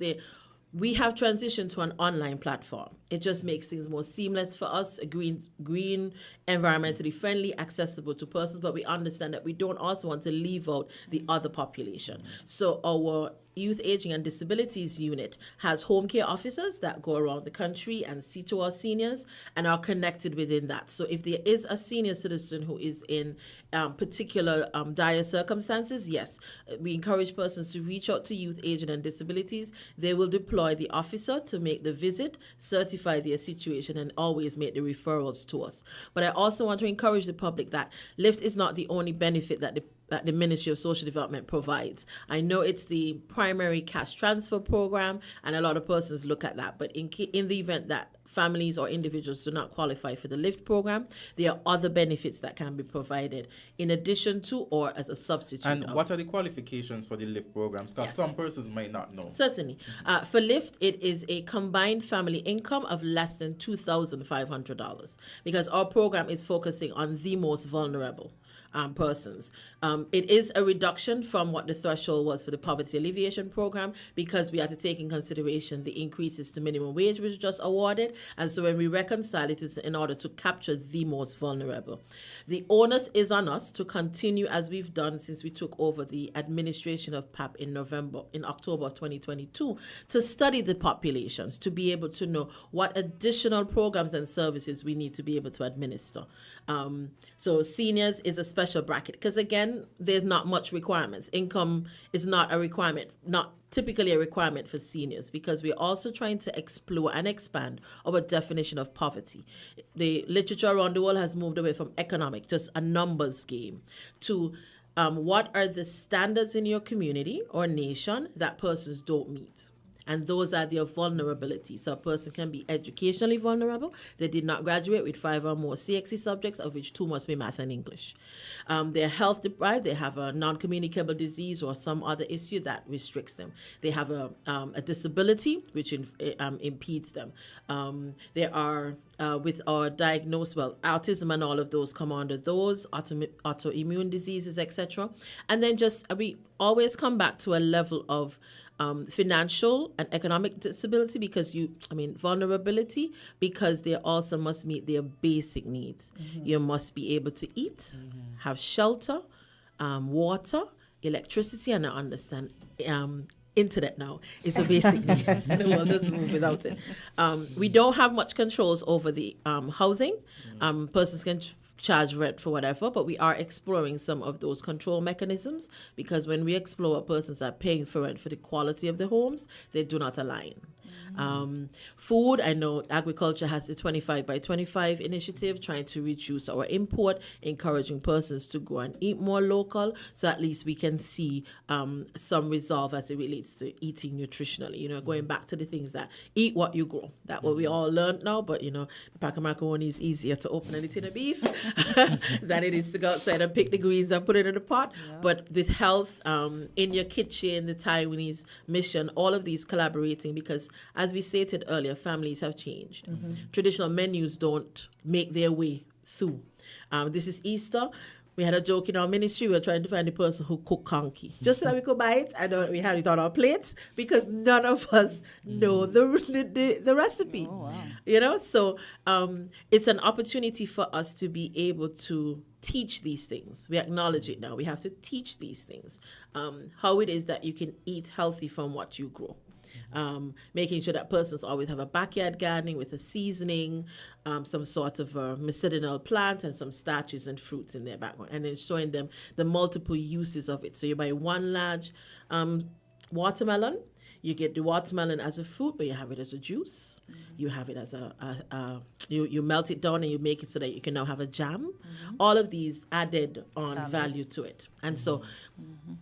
we have transitioned to an online platform. It just makes things more seamless for us, green, environmentally friendly, accessible to persons, but we understand that we don't also want to leave out the other population. So our Youth Aging and Disabilities Unit has home care officers that go around the country and see to our seniors and are connected within that. So if there is a senior citizen who is in particular dire circumstances, yes, we encourage persons to reach out to Youth Aging and Disabilities. They will deploy the officer to make the visit, certify their situation, and always make the referrals to us. But I also want to encourage the public that lift is not the only benefit that the that the Ministry of Social Development provides. I know it's the primary cash transfer program, and a lot of persons look at that. But in the event that families or individuals do not qualify for the LIFT program, there are other benefits that can be provided in addition to or as a substitute. And what are the qualifications for the LIFT programs? Because some persons might not know. Certainly. For LIFT, it is a combined family income of less than $2,500 because our program is focusing on the most vulnerable persons. It is a reduction from what the threshold was for the poverty alleviation program because we have to take in consideration the increases to minimum wage which was just awarded. And so when we reconcile, it is in order to capture the most vulnerable. The onus is on us to continue as we've done since we took over the administration of PAP in October of 2022, to study the populations, to be able to know what additional programs and services we need to be able to administer. So seniors is a special bracket because, again, there's not much requirements. Income is not a requirement, not typically a requirement for seniors because we're also trying to explore and expand our definition of poverty. The literature around the world has moved away from economic, just a numbers game, to what are the standards in your community or nation that persons don't meet. And those are their vulnerabilities. So a person can be educationally vulnerable. They did not graduate with 5 or more CXC subjects, of which 2 must be math and English. They're health deprived. They have a non-communicable disease or some other issue that restricts them. They have a disability which impedes them. There are with our diagnosed, autism and all of those come under those, autoimmune diseases, etc. And then we always come back to a level of financial and economic disability because vulnerability, because they also must meet their basic needs. Mm-hmm. You must be able to eat, have shelter, water, electricity, and I understand internet now is a basic need. The world doesn't move without it. We don't have much controls over the housing. Persons can charge rent for whatever, but we are exploring some of those control mechanisms because when we explore what persons are paying for rent for the quality of the homes, they do not align. Food, I know agriculture has the 25 by 25 initiative trying to reduce our import, encouraging persons to go and eat more local, so at least we can see some resolve as it relates to eating nutritionally, going back to the things that eat what you grow. That's what we all learned now, but the pack of macaroni is easier to open than a tin of beef than it is to go outside and pick the greens and put it in the pot. Yeah. But with health, in your kitchen, the Taiwanese mission, all of these collaborating because as we stated earlier, families have changed. Mm-hmm. Traditional menus don't make their way through. This is Easter. We had a joke in our ministry. We were trying to find the person who cooked conky, just so that we could buy it. And we had it on our plates because none of us know the recipe. Oh, wow. So it's an opportunity for us to be able to teach these things. We acknowledge it now. We have to teach these things. How it is that you can eat healthy from what you grow. Making sure that persons always have a backyard gardening with a seasoning, some sort of medicinal plants and some starches and fruits in their background, and then showing them the multiple uses of it. So you buy one large watermelon, you get the watermelon as a fruit, but you have it as a juice. Mm-hmm. You have it as you melt it down and you make it so that you can now have a jam. Mm-hmm. All of these added on value to it. And so,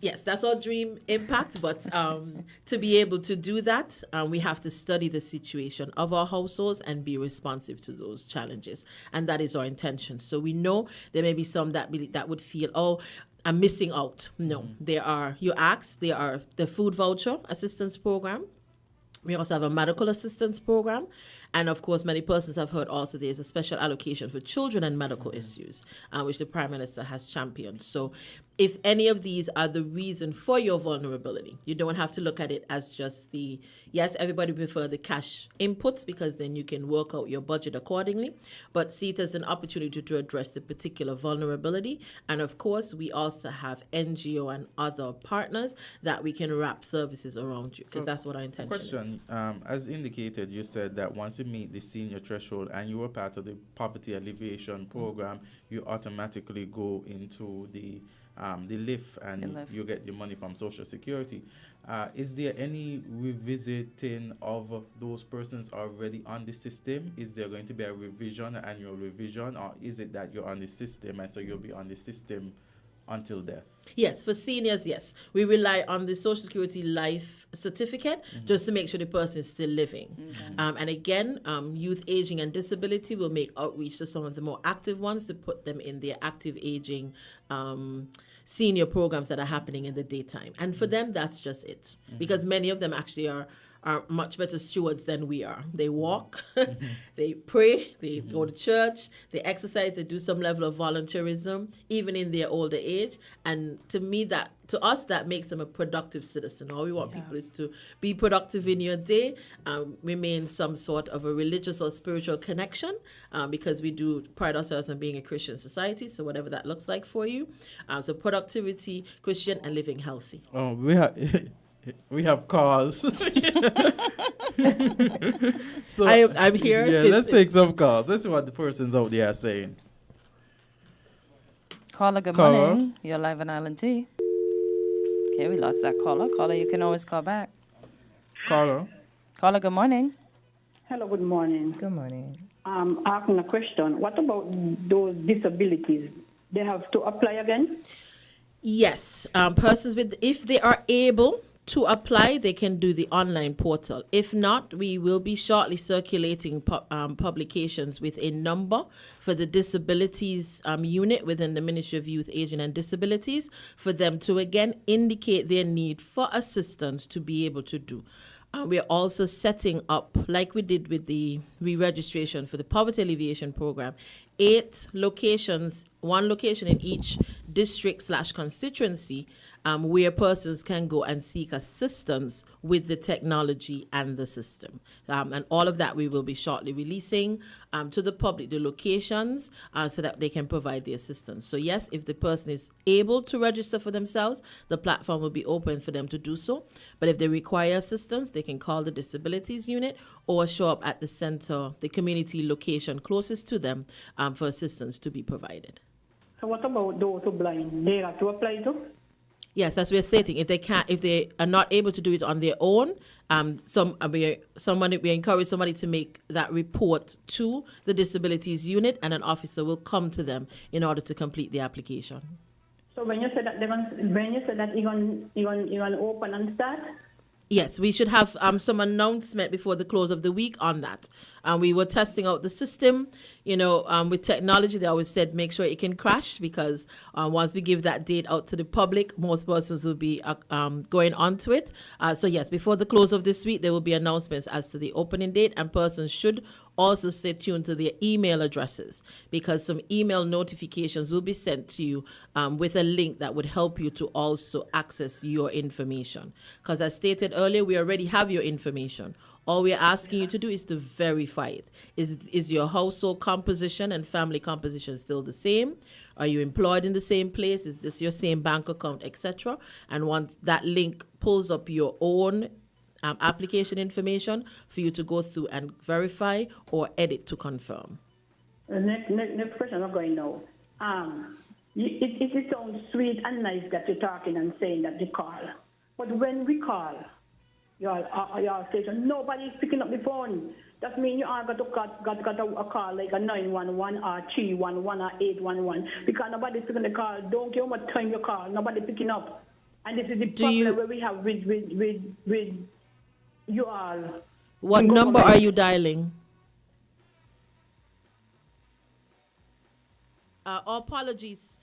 yes, that's our dream impact. But to be able to do that, we have to study the situation of our households and be responsive to those challenges. And that is our intention. So we know there may be some that would feel, I'm missing out. No, there are the food voucher assistance program. We also have a medical assistance program. And of course, many persons have heard also there's a special allocation for children and medical issues, which the Prime Minister has championed. So if any of these are the reason for your vulnerability, you don't have to look at it as just yes, everybody prefer the cash inputs because then you can work out your budget accordingly, but see it as an opportunity to address the particular vulnerability. And of course, we also have NGO and other partners that we can wrap services around you because that's what our intention is. Question, as indicated, you said that once you meet the senior threshold and you are part of the poverty alleviation program, you automatically go into the LIF and you get your money from Social Security. Is there any revisiting of those persons already on the system? Is there going to be a revision, an annual revision, or is it that you're on the system and so you'll be on the system until death. Yes, for seniors, yes. We rely on the Social Security Life Certificate just to make sure the person is still living. And again, Youth Aging and Disability will make outreach to some of the more active ones to put them in their active aging senior programs that are happening in the daytime. And for them, that's just it. Because many of them actually are much better stewards than we are. They walk, they pray, they go to church, they exercise, they do some level of volunteerism, even in their older age. And to us, that makes them a productive citizen. All we want people is to be productive in your day, remain some sort of a religious or spiritual connection, because we do pride ourselves on being a Christian society, so whatever that looks like for you. So productivity, Christian, and living healthy. Oh, we have calls. So I'm here. Yeah, let's take some calls. Let's see what the persons out there are saying. Caller, good Caller. morning. You're live on Island T. Okay, we lost that caller. Caller, you can always call back. Caller. Caller, good morning. Hello, good morning. Good morning. Asking a question. What about those disabilities? They have to apply again? Yes, persons if they are able to apply, they can do the online portal. If not, we will be shortly circulating publications with a number for the disabilities unit within the Ministry of Youth, Aging and Disabilities for them to again indicate their need for assistance to be able to do. We are also setting up, like we did with the re-registration for the poverty alleviation program, 8 locations, 1 location in each district/constituency, where persons can go and seek assistance with the technology and the system. And all of that we will be shortly releasing to the public, the locations, so that they can provide the assistance. So yes, if the person is able to register for themselves, the platform will be open for them to do so. But if they require assistance, they can call the disabilities unit or show up at the center, the community location closest to them, for assistance to be provided. So what about those who are blind? They have to apply too? Yes, as we're stating, if they are not able to do it on their own, we encourage somebody to make that report to the disabilities unit, and an officer will come to them in order to complete the application. So when you said that you're going to open and start? Yes, we should have some announcement before the close of the week on that. We were testing out the system. With technology, they always said make sure it can crash, because once we give that date out to the public, most persons will be going onto it. So yes, before the close of this week, there will be announcements as to the opening date, and persons should also stay tuned to their email addresses, because some email notifications will be sent to you with a link that would help you to also access your information. Because as stated earlier, we already have your information. All we're asking you to do is to verify it. Is your household composition and family composition still the same? Are you employed in the same place? Is this your same bank account, etc.? And once that link pulls up your own application information for you to go through and verify or edit to confirm. The next question I'm going now. It sounds sweet and nice that you're talking and saying that they call. But when we call your station, nobody's picking up the phone. That means you are got a call like a 911 or 311 or 811, because nobody's picking the call. Don't care how much time you call, nobody picking up. And this is the problem where we have with you all. What number are you dialing? Apologies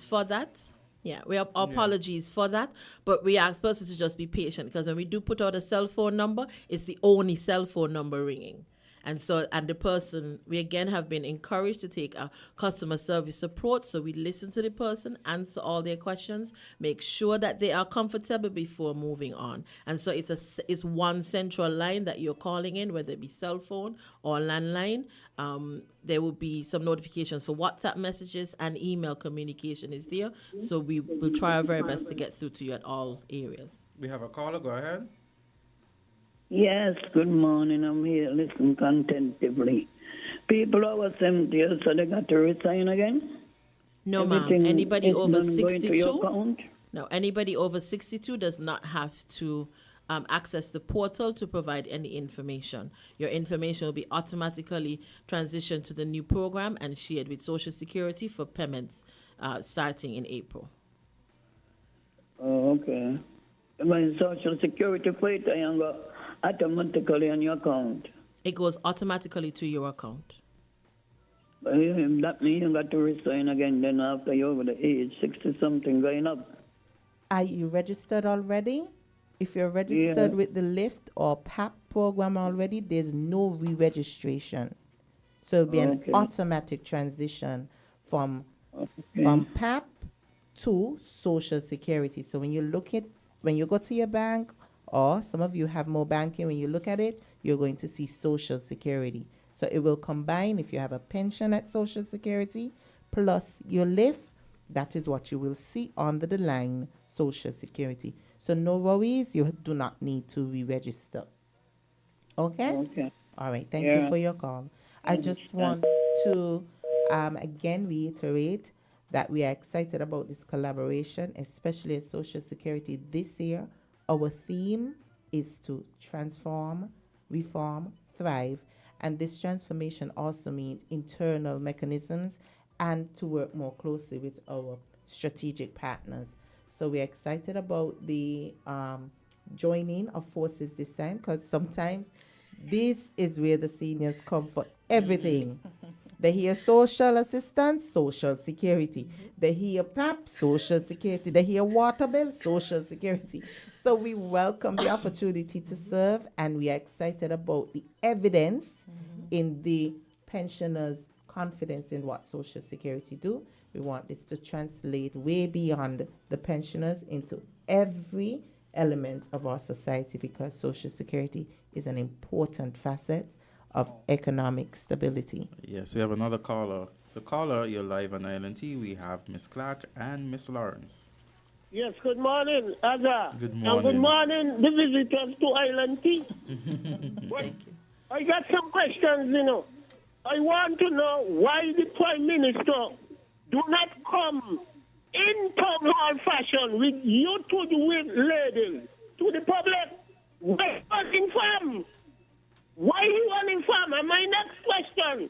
for that. Yeah, we have apologies for that, but we ask persons to just be patient, because when we do put out a cell phone number, it's the only cell phone number ringing. And the person, we again have been encouraged to take a customer service approach. So we listen to the person, answer all their questions, make sure that they are comfortable before moving on. And so it's one central line that you're calling in, whether it be cell phone or landline. There will be some notifications for WhatsApp messages, and email communication is there. So we will try our very best to get through to you at all areas. We have a caller. Go ahead. Yes, good morning. I'm here listening contentively. People over 70 years, so they got to resign again? No, ma'am. Anybody over 62? No, anybody over 62 does not have to access the portal to provide any information. Your information will be automatically transitioned to the new program and shared with Social Security for payments starting in April. Oh, okay. When Social Security for it, I go automatically on your account. It goes automatically to your account. That means you got to resign again then after you're over the age, 60-something going up. Are you registered already? If you're registered Yeah. with the LIFT or PAP program already, there's no re-registration. So it'll be an automatic transition from PAP to Social Security. So when you go to your bank, or some of you have more banking, when you look at it, you're going to see Social Security. So it will combine if you have a pension at Social Security plus your LIFT. That is what you will see under the line Social Security. So no worries, you do not need to re-register. Okay? Okay. All right, thank you for your call. I just want to again reiterate that we are excited about this collaboration, especially at Social Security this year. Our theme is to transform, reform, thrive. And this transformation also means internal mechanisms and to work more closely with our strategic partners. So we're excited about the joining of forces this time, because sometimes this is where the seniors come for everything. They hear social assistance, Social Security. They hear PAP, Social Security. They hear water bill, Social Security. So we welcome the opportunity to serve, and we are excited about the evidence in the pensioners' confidence in what Social Security do. We want this to translate way beyond the pensioners into every element of our society, because Social Security is an important facet of economic stability. Yes, we have another caller. So caller, you're live on ILNT. We have Miss Clark and Miss Lawrence. Yes, good morning, Azard. Good And morning. good morning, the visitors to Island T. Thank you. I got some questions, I want to know why the Prime Minister do not come in town hall fashion with you to the ladies, to the public. Why uninformed? Why you uninformed? And my next question,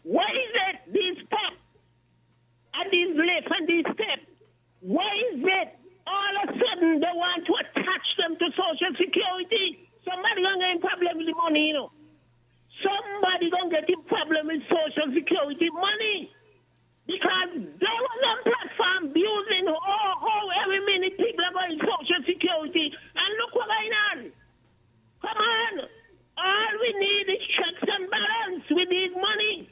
why is it these pop and these left and these steps, why is it all of a sudden they want to attach them to Social Security? Somebody gonna get in problem with the money, Somebody gonna get in problem with Social Security money. Because they was on platform abusing every minute people are going Social Security. And look what's going on. Come on. All we need is checks and balance with this money.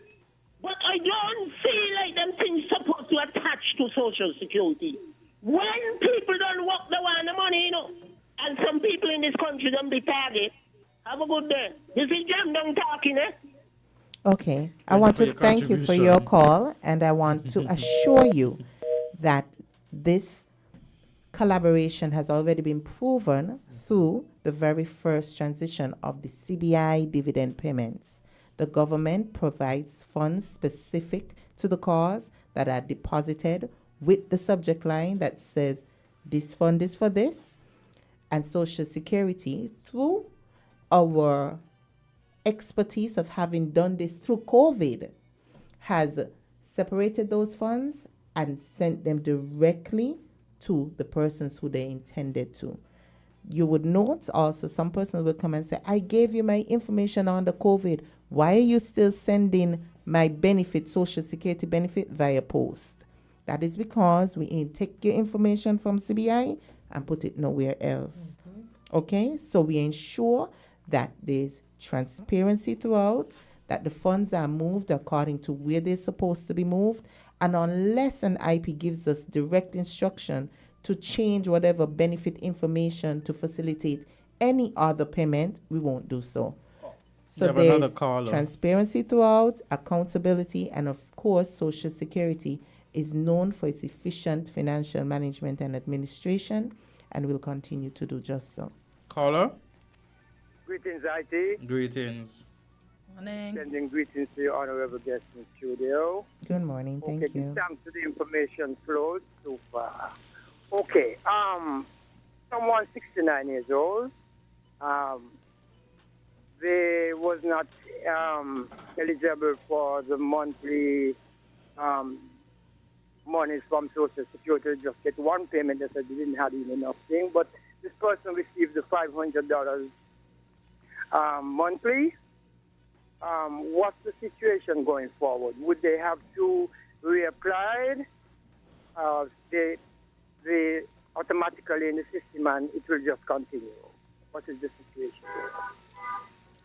But I don't feel like them things supposed to attach to Social Security. When people don't work, they want the money, And some people in this country don't be target. Have a good day. This is Jam Dong talking, Okay, I want to thank you for your call, and I want to assure you that this collaboration has already been proven through the very first transition of the CBI dividend payments. The government provides funds specific to the cause that are deposited with the subject line that says this fund is for this, and Social Security, through our expertise of having done this through COVID, has separated those funds and sent them directly to the persons who they intended to. You would note also some persons will come and say, I gave you my information on the COVID. Why are you still sending my benefit, Social Security benefit, via post? That is because we take your information from CBI and put it nowhere else. Okay, so we ensure that there's transparency throughout, that the funds are moved according to where they're supposed to be moved, and unless an IP gives us direct instruction to change whatever benefit information to facilitate any other payment, we won't do so. So there's transparency throughout, accountability, and of course, Social Security is known for its efficient financial management and administration, and will continue to do just so. Caller? Greetings, IT. Greetings. Morning. Sending greetings to your honorable guest in studio. Good morning, thank you. Thanks to the information flowed so far. Okay, someone 69 years old, they was not eligible for the monthly monies from Social Security to just get one payment. They said they didn't have even enough thing. But this person received the $500 monthly. What's the situation going forward? Would they have to reapply? They automatically in the system and it will just continue. What is the situation?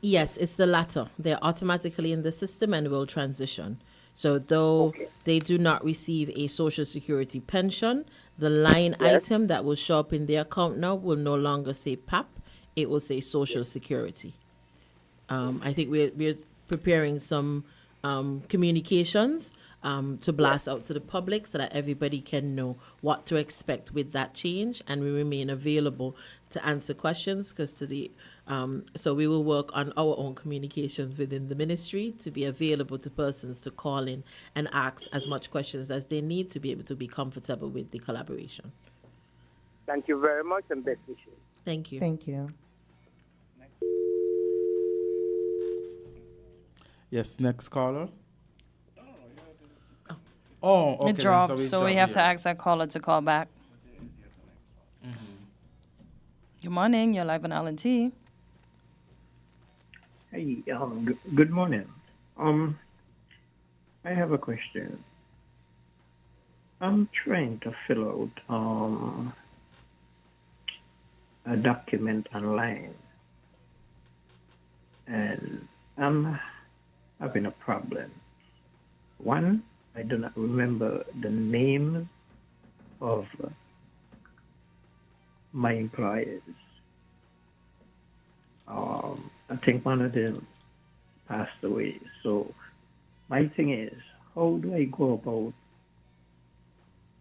Yes, it's the latter. They're automatically in the system and will transition. So though they do not receive a Social Security pension, the line item that will show up in their account now will no longer say PAP. It will say Social Security. I think we're preparing some communications to blast out to the public so that everybody can know what to expect with that change, and we remain available to answer questions so we will work on our own communications within the ministry to be available to persons to call in and ask as much questions as they need to be able to be comfortable with the collaboration. Thank you very much and best wishes. Thank you. Thank you. Yes, next caller. Oh, okay. It dropped, so we have to ask that caller to call back. Good morning, you're live on LNT. Hey, good morning. I have a question. I'm trying to fill out a document online, and I'm having a problem. One, I do not remember the name of my employers. I think one of them passed away. So my thing is, how do I go about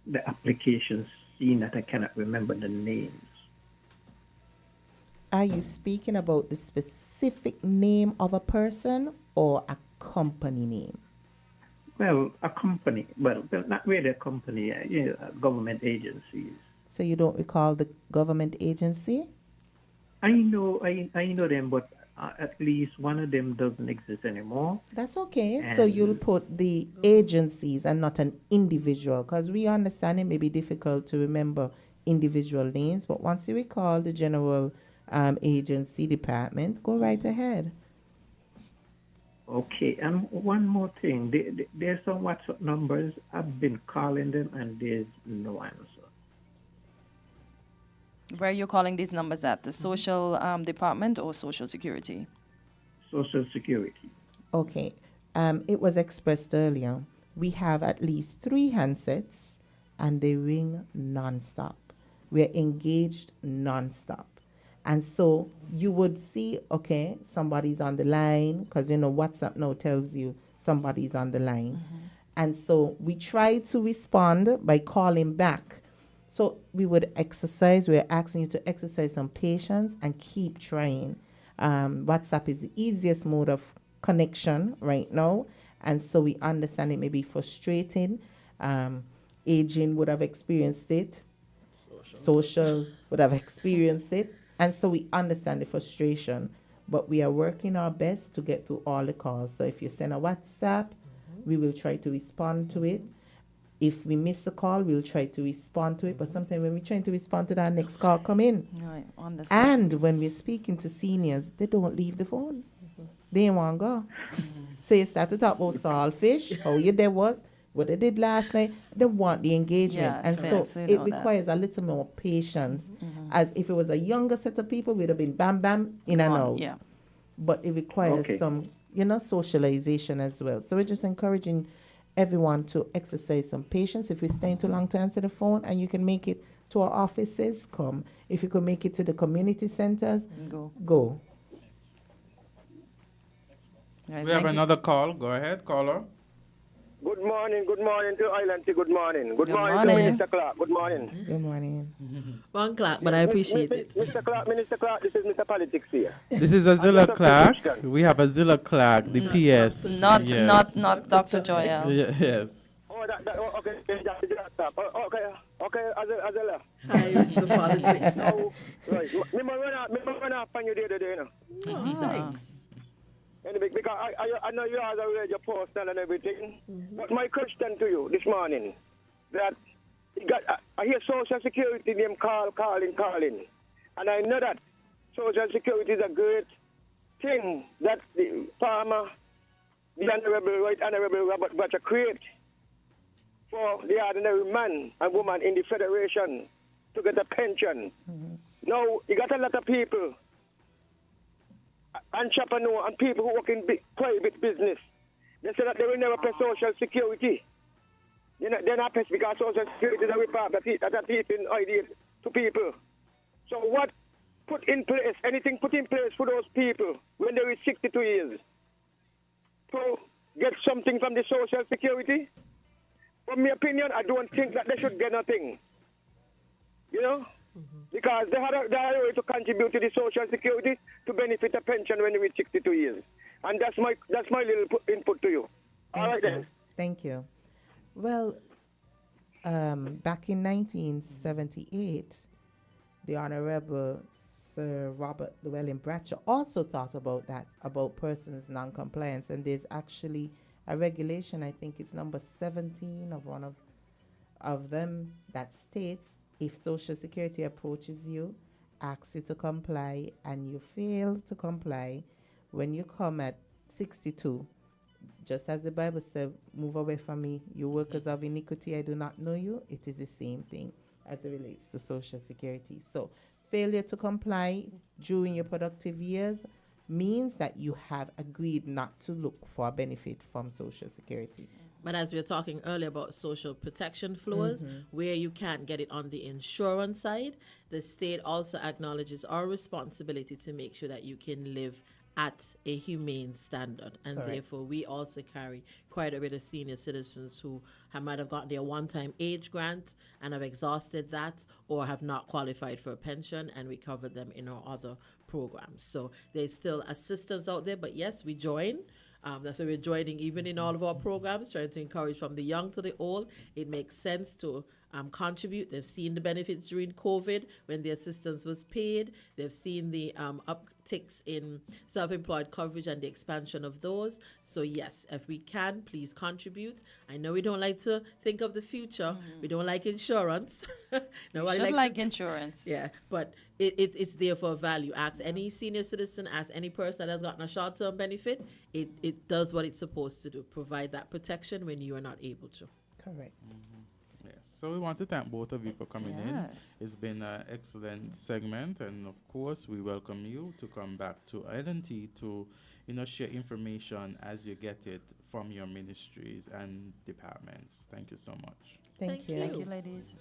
the applications seeing that I cannot remember the names? Are you speaking about the specific name of a person or a company name? Well, a company. Well, not really a company, government agencies. So you don't recall the government agency? I know them, but at least one of them doesn't exist anymore. That's okay. So you'll put the agencies and not an individual, because we understand it may be difficult to remember individual names, but once you recall the general agency department, go right ahead. Okay, and one more thing. There's some WhatsApp numbers. I've been calling them, and there's no answer. Where are you calling these numbers at? The social department or Social Security? Social Security. Okay. It was expressed earlier. We have at least 3 handsets, and they ring nonstop. We're engaged nonstop. And so you would see, okay, somebody's on the line, because, WhatsApp now tells you somebody's on the line. Mm-hmm. And so we try to respond by calling back. So we're asking you to exercise some patience and keep trying. WhatsApp is the easiest mode of connection right now. And so we understand it may be frustrating. Aging would have experienced it. Social would have experienced it. And so we understand the frustration, but we are working our best to get through all the calls. So if you send a WhatsApp, we will try to respond to it. If we miss a call, we'll try to respond to it. But sometimes when we're trying to respond to that, next call come in. Right, and when we're speaking to seniors, they don't leave the phone. They ain't want to go. So you start to talk about saltfish, how your day was, what they did last night. They want the engagement. And so it requires a little more patience. As if it was a younger set of people, we'd have been bam, bam, in and out. Yeah. But it requires some, socialization as well. So we're just encouraging everyone to exercise some patience. If we're staying too long to answer the phone and you can make it to our offices, come. If you can make it to the community centers, go. Right, we have another call. Go ahead, caller. Good morning to Island. Good morning. Good morning to Minister Clark. Good morning. Good morning. One Clark, but I appreciate it. Mr. Clark, this is Mr. Politics here. This is Azilla Clark. We have Azilla Clark, the PS. Not Dr. Joya. Yes. Okay, Azilla. Hi, Mr. Politics. Right. Me run off on you the other day, Thanks. Anyway, because I know you are already your postal and everything. But my question to you this morning, that I hear Social Security them calling. And I know that Social Security is a great thing that the farmer, the Right Honorable Robert Butcher create for the ordinary man and woman in the Federation to get a pension. Now, you got a lot of people, entrepreneurs and people who work in private business. They say that they will never pay Social Security. They're not pay because Social Security is a report that's a teaching idea to people. So what anything put in place for those people when they reach 62 years to get something from the Social Security? From my opinion, I don't think that they should get nothing. Because they had a way to contribute to the Social Security to benefit a pension when they reach 62 years. And that's my little input to you. All right then. Thank you. Well, back in 1978, the Honorable Sir Robert Llewellyn Bradshaw also thought about that, about persons' non-compliance, and there's actually a regulation, I think it's number 17 of one of them, that states if Social Security approaches you, asks you to comply, and you fail to comply, when you come at 62, just as the Bible said, move away from me, you workers of iniquity, I do not know you, it is the same thing as it relates to Social Security. So failure to comply during your productive years means that you have agreed not to look for a benefit from Social Security. But as we were talking earlier about social protection floors, where you can't get it on the insurance side, the state also acknowledges our responsibility to make sure that you can live at a humane standard. And Correct. therefore, we also carry quite a bit of senior citizens who might have gotten their one-time age grant and have exhausted that or have not qualified for a pension, and we cover them in our other programs. So there's still assistance out there, but yes, we join. That's why we're joining even in all of our programs, trying to encourage from the young to the old. It makes sense to contribute. They've seen the benefits during COVID when the assistance was paid. They've seen the upticks in self-employed coverage and the expansion of those. So yes, if we can, please contribute. I know we don't like to think of the future. We don't like insurance. Nobody should like insurance. Yeah, but it's there for value. Ask any senior citizen, ask any person that has gotten a short-term benefit. It does what it's supposed to do, provide that protection when you are not able to. Correct. Yes. So we want to thank both of you for coming in. It's been an excellent segment, and of course we welcome you to come back to ILNT to share information as you get it from your ministries and departments. Thank you so much. Thank you. Thank you, ladies.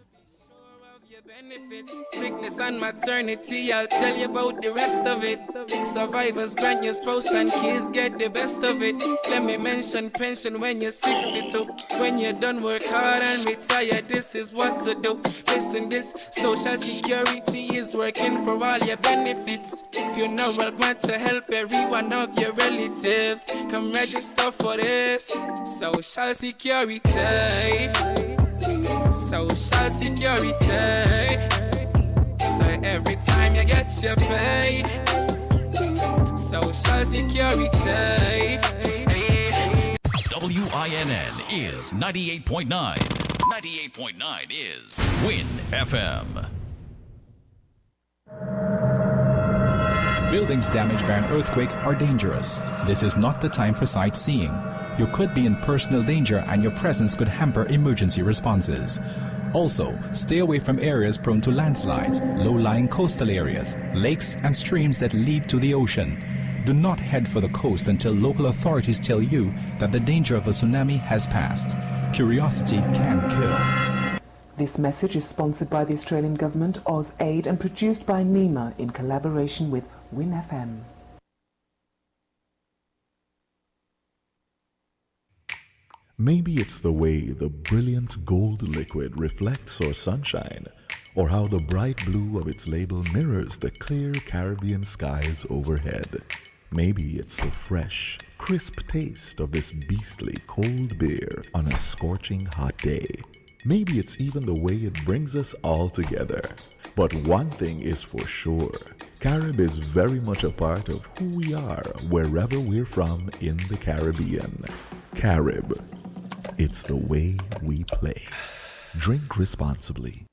Your benefits, sickness and maternity, I'll tell you about the rest of it. Survivors grant your spouse and kids get the best of it. Let me mention pension when you're 62. When you're done work hard and retire, this is what to do. Listen, this Social Security is working for all your benefits. Funeral grant to help every one of your relatives. Come register for this Social Security. Social Security. So every time you get your pay, Social Security. WINN is 98.9. 98.9 is Win FM. Buildings damaged by an earthquake are dangerous. This is not the time for sightseeing. You could be in personal danger and your presence could hamper emergency responses. Also, stay away from areas prone to landslides, low-lying coastal areas, lakes and streams that lead to the ocean. Do not head for the coast until local authorities tell you that the danger of a tsunami has passed. Curiosity can kill. This message is sponsored by the Australian Government, AusAid, and produced by NEMA in collaboration with WIN FM. Maybe it's the way the brilliant gold liquid reflects our sunshine, or how the bright blue of its label mirrors the clear Caribbean skies overhead. Maybe it's the fresh, crisp taste of this beastly cold beer on a scorching hot day. Maybe it's even the way it brings us all together. But one thing is for sure, Carib is very much a part of who we are wherever we're from in the Caribbean. Carib, it's the way we play. Drink responsibly.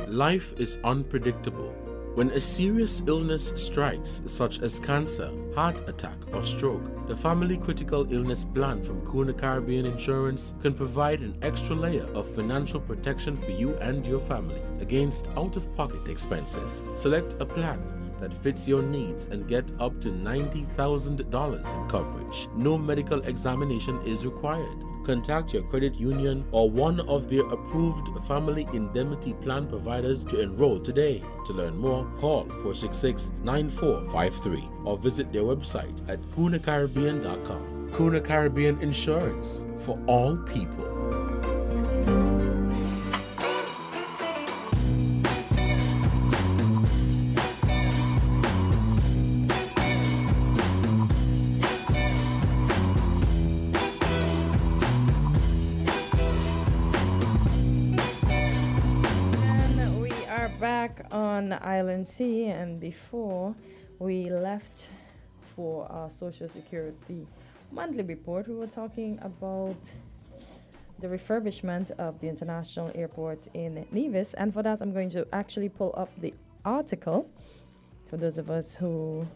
Life is unpredictable. When a serious illness strikes, such as cancer, heart attack, or stroke, the Family Critical Illness Plan from Kuna Caribbean Insurance can provide an extra layer of financial protection for you and your family against out-of-pocket expenses. Select a plan that fits your needs and get up to $90,000 in coverage. No medical examination is required. Contact your credit union or one of their approved family indemnity plan providers to enroll today. To learn more, call 466-9453 or visit their website at kunacaribbean.com. Kuna Caribbean Insurance, for all people. Back on Island Sea, and before we left for our Social Security monthly report, we were talking about the refurbishment of the international airport in Nevis, and for that I'm going to actually pull up the article for those of us who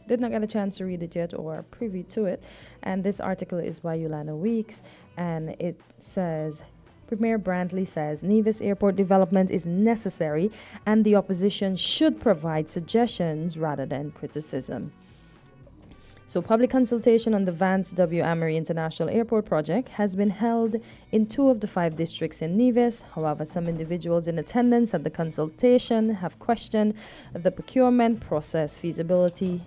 did not get a chance to read it yet or are privy to it. And this article is by Yolanda Weeks, and it says, Premier Brantley says Nevis Airport development is necessary and the opposition should provide suggestions rather than criticism. So public consultation on the Vance W. Amory International Airport project has been held in 2 of the 5 districts in Nevis. However, some individuals in attendance at the consultation have questioned the procurement process, feasibility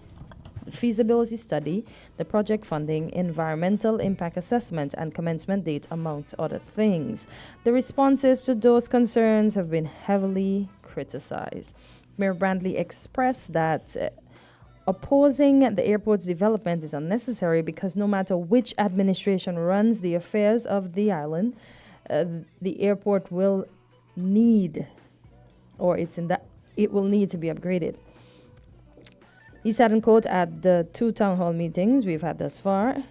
study, the project funding, environmental impact assessment, and commencement date, amongst other things. The responses to those concerns have been heavily criticized. Mayor Brantley expressed that opposing the airport's development is unnecessary because no matter which administration runs the affairs of the island, the airport will need, or it will need to be upgraded. He said, in quote, at the 2 town hall meetings we've had thus far,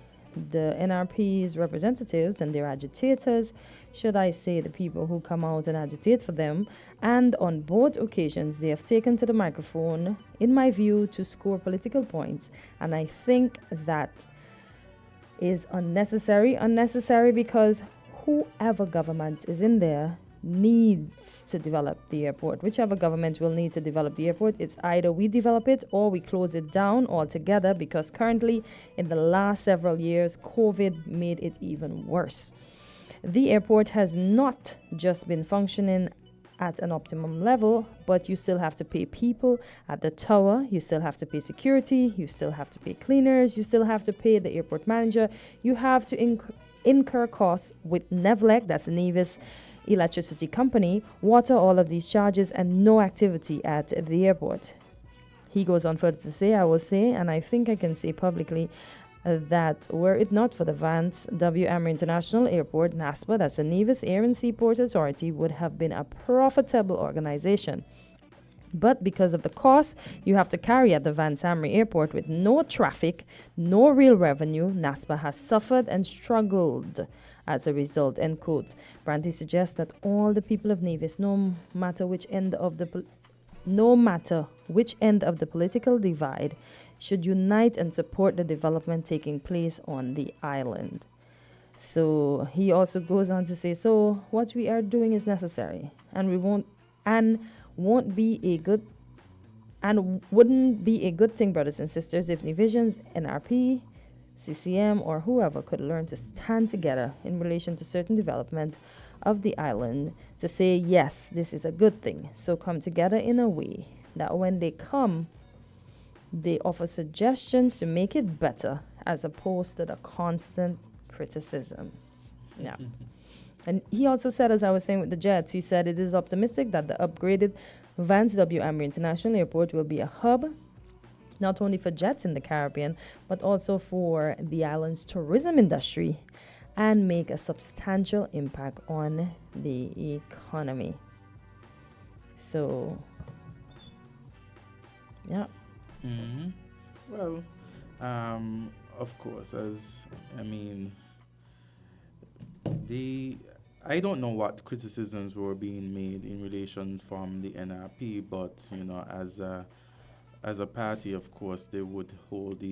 the NRP's representatives and their agitators, should I say the people who come out and agitate for them, and on both occasions they have taken to the microphone, in my view, to score political points. And I think that is unnecessary because whoever government is in there needs to develop the airport. Whichever government will need to develop the airport, it's either we develop it or we close it down altogether, because currently, in the last several years, COVID made it even worse. The airport has not just been functioning at an optimum level, but you still have to pay people at the tower, you still have to pay security, you still have to pay cleaners, you still have to pay the airport manager, you have to incur costs with NEVLEC, that's the Nevis Electricity Company, water, all of these charges, and no activity at the airport. He goes on further to say, I will say, and I think I can say publicly, that were it not for the Vance W. Amory International Airport, NASPA, that's the Nevis Air and Seaport Authority, would have been a profitable organization. But because of the cost you have to carry at the Vance Amory Airport with no traffic, no real revenue, NASPA has suffered and struggled as a result, end quote. Brantley suggests that all the people of Nevis, no matter which end of the political divide, should unite and support the development taking place on the island. So he also goes on to say, so what we are doing is necessary, and wouldn't be a good thing, brothers and sisters, if Nevisions, NRP, CCM, or whoever could learn to stand together in relation to certain development of the island to say, yes, this is a good thing. So come together in a way that when they come, they offer suggestions to make it better, as opposed to the constant criticisms. Yeah. And he also said, as I was saying with the jets, he said it is optimistic that the upgraded Vance W. Amory International Airport will be a hub not only for jets in the Caribbean, but also for the island's tourism industry, and make a substantial impact on the economy. So, yeah. Mm-hmm. Well, of course, I don't know what criticisms were being made in relation from the NRP, but as a party, of course, they would hold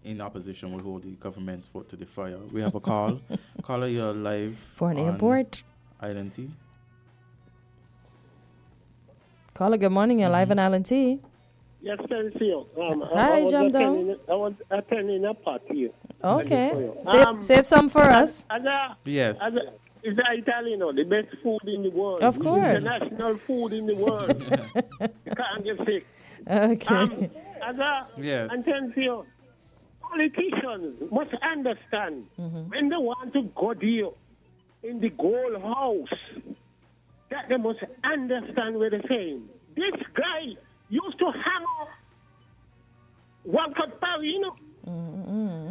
in opposition would hold the government's foot to the fire. We have a call. Caller, you're live For an on airport. Island T. Caller, good morning. You're live on Island T. Yes, thank you. Hi, jump down. I was attending a party. Okay. Save some for us. Yes. Is that Italian, the best food in the world? Of course. International food in the world. You can't get sick. Okay. Yes. And thank you. Politicians must understand when they want to go there in the gold house, that they must understand what they're saying. This guy used to hang off one cut power,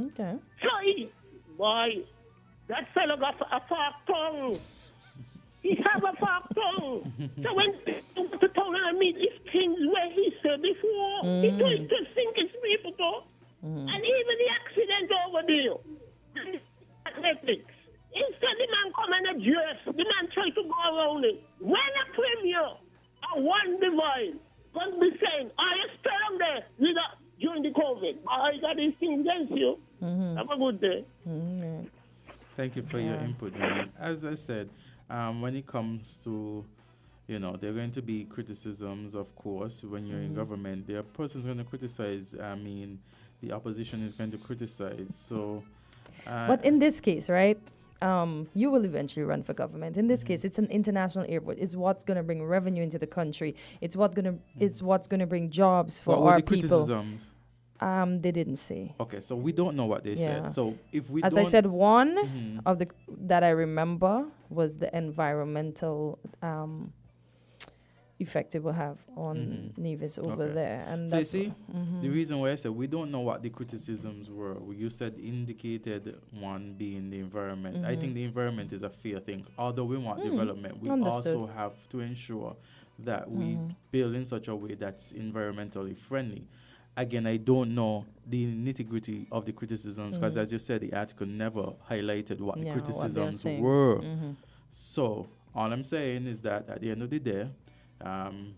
Okay. So that fellow got a fork tongue. He have a fork tongue. So when the town and meet his things where he said before, he tried to sink his people though. And even the accident over there, athletics. Instead the man come and address, the man try to go around it. When a premier, a one divine, going to be saying, are you still there during the COVID? I got these things against you. Have a good day. Thank you for your input, man. As I said, when it comes to, there are going to be criticisms, of course, when you're in government. There are persons going to criticize. The opposition is going to criticize. So, but in this case, right, you will eventually run for government. In this case, it's an international airport. It's what's going to bring revenue into the country. It's what's going to bring jobs for our people. Criticisms? They didn't say. Okay, so we don't know what they said. So if we As I said, one of the that I remember was the environmental effect it will have on Nevis over there. And so you see, the reason why I said we don't know what the criticisms were. You said indicated one being the environment. I think the environment is a fair thing. Although we want development, we also have to ensure that we build in such a way that's environmentally friendly. Again, I don't know the nitty-gritty of the criticisms because, as you said, the article never highlighted what the criticisms were. So all I'm saying is that at the end of the day,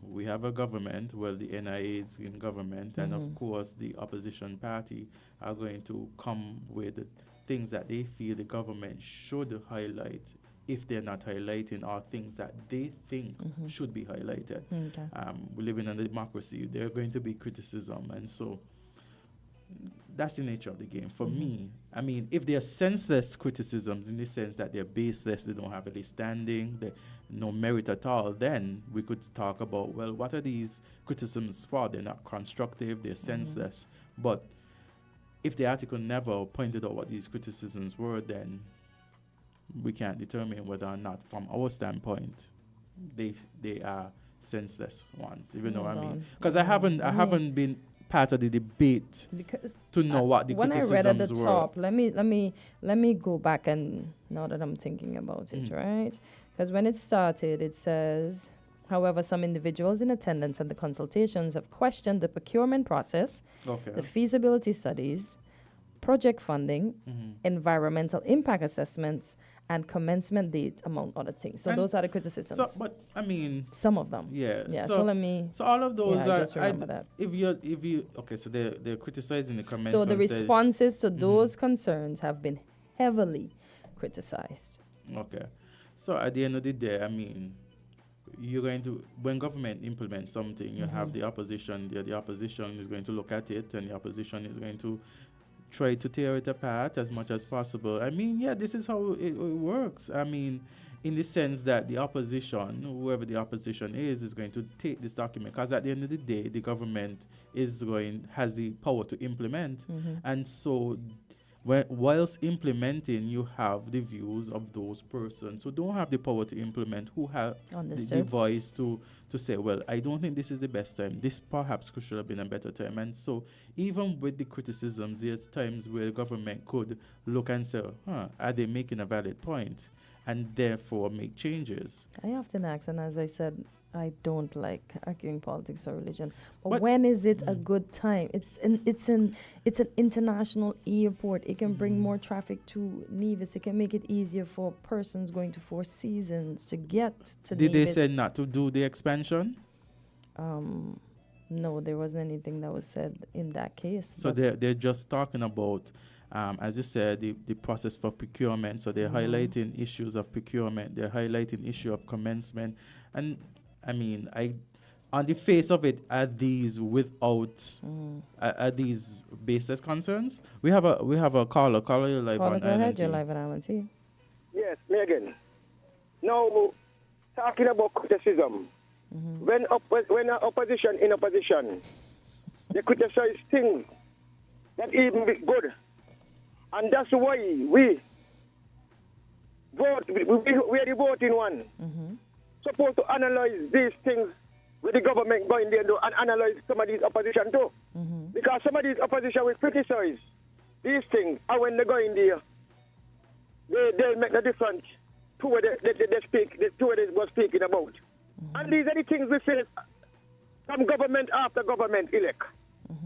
we have a government, the NIA is in government, and of course the opposition party are going to come with things that they feel the government should highlight if they're not highlighting, or things that they think should be highlighted. We live in a democracy. There are going to be criticism, and so that's the nature of the game. For me, if they're senseless criticisms in the sense that they're baseless, they don't have any standing, no merit at all, then we could talk about, what are these criticisms for? They're not constructive, they're senseless. But if the article never pointed out what these criticisms were, then we can't determine whether or not, from our standpoint, they are senseless ones. Even though because I haven't been part of the debate to know what the criticisms were. When I read at the top, let me go back, and now that I'm thinking about it, right? Because when it started, it says, however, some individuals in attendance at the consultations have questioned the procurement process, the feasibility studies, project funding, environmental impact assessments, and commencement date, among other things. So those are the criticisms. Some of them. Yeah. So let me. So all of those are. Just remember that. If you so they're criticizing the comments. So the responses to those concerns have been heavily criticized. Okay. So at the end of the day, you're going to, when government implements something, you have the opposition. The opposition is going to look at it, and the opposition is going to try to tear it apart as much as possible. This is how it works. In the sense that the opposition, whoever the opposition is going to take this document, because at the end of the day, the government has the power to implement, and so whilst implementing, you have the views of those persons who don't have the power to implement, who have the voice to say, I don't think this is the best time. This perhaps should have been a better time. And so even with the criticisms, there's times where the government could look and say, are they making a valid point? And therefore make changes. I often ask, and as I said I don't like arguing politics or religion. But when is it a good time? It's an international airport. It can bring more traffic to Nevis. It can make it easier for persons going to Four Seasons to get to Did Nevis. they say not to do the expansion? No, there wasn't anything that was said in that case. So they're just talking about, as you said, the process for procurement. So they're highlighting issues of procurement. They're highlighting issue of commencement. And I mean, on the face of it, are these are these baseless concerns? We have a caller. Caller, you're live on Go ahead, Island you're TV. live on Island TV. Yes, me again. Now, talking about criticism, when opposition in opposition, they criticize things that even be good. And that's why we vote, we are the voting one. Supposed to analyze these things with the government going there and analyze some of these opposition too. Because some of these opposition will criticize these things, and when they go in there, they make the difference to what they speak, to what they were speaking about. And these are the things we face from government after government elect.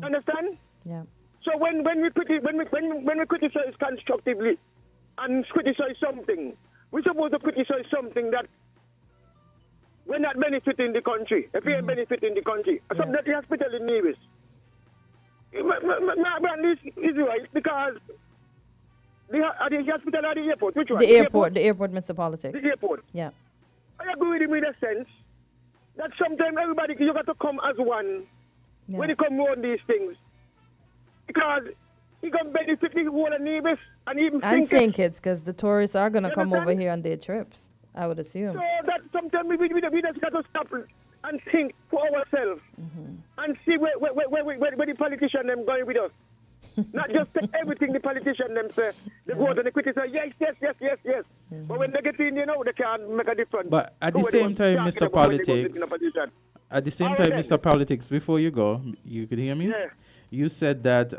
Understand? Yeah. So when we criticize constructively and criticize something, we're supposed to criticize something that we're not benefiting the country. If we ain't benefiting the country, something that the hospital in Nevis. Is right because the hospital or the airport. Which one? The airport, Mr. Politics. The airport. Yeah. I agree with him in a sense that sometimes everybody you got to come as one when you come on these things because you can benefit the whole of Nevis and even St. Kitts, because the tourists are going to come over here on their trips, I would assume. So that sometimes we just got to stop and think for ourselves and see where the politician them going with us. Not just take everything the politician them say. They go out and they criticize, yes. But when they get in, they can't make a difference. But at the same time, Mr. Politics, Mr. Politics, before you go, you could hear me? Yeah. You said that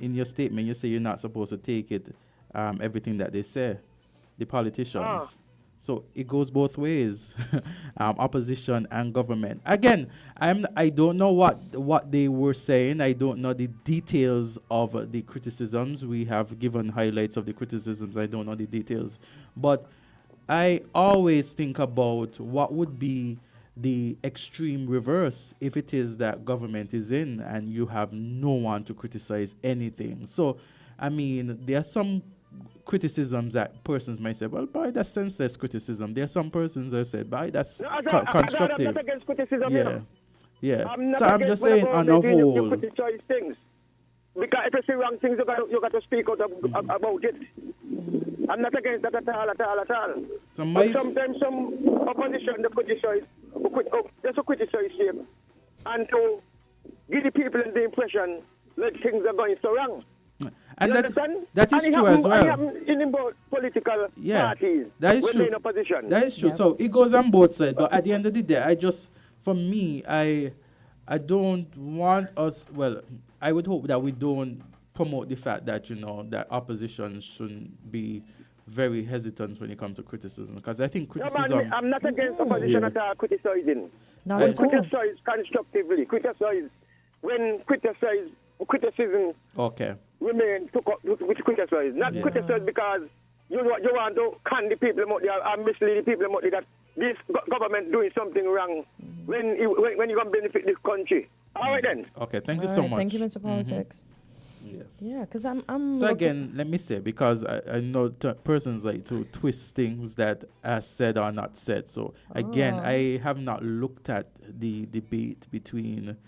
in your statement, you say you're not supposed to take it, everything that they say, the politicians. So it goes both ways, opposition and government. Again, I don't know what they were saying. I don't know the details of the criticisms. We have given highlights of the criticisms. I don't know the details. But I always think about what would be the extreme reverse if it is that government is in and you have no one to criticize anything. So, I mean, there are some criticisms that persons might say, well, boy, that's senseless criticism. There are some persons that say, boy, that's constructive. I'm not against criticism, Yeah. I'm So I'm just saying on a whole. You criticize things. Because if you see wrong things, you got to speak out about it. I'm not against that at all. But sometimes some opposition, they criticize, just to criticize him and to give the people the impression that things are going so wrong. And understand? That is true as well. In both political parties that is when true. they're in opposition. That is true. So it goes on both sides. But at the end of the day, I don't want us, well, I would hope that we don't promote the fact that, that opposition shouldn't be very hesitant when it comes to criticism. Because I think criticism... No, I'm not against opposition at all criticizing. Not criticize constructively. Criticize when criticism remain to criticize. Not criticize because you want to con the people out there and mislead the people out there that this government doing something wrong when you're going to benefit this country. All right then. Okay, thank you so much. Thank you, Mr. Politics. Yes. Yeah, because I'm. So again, let me say, because I know persons like to twist things that are said or not said. So again, I have not looked at the debate between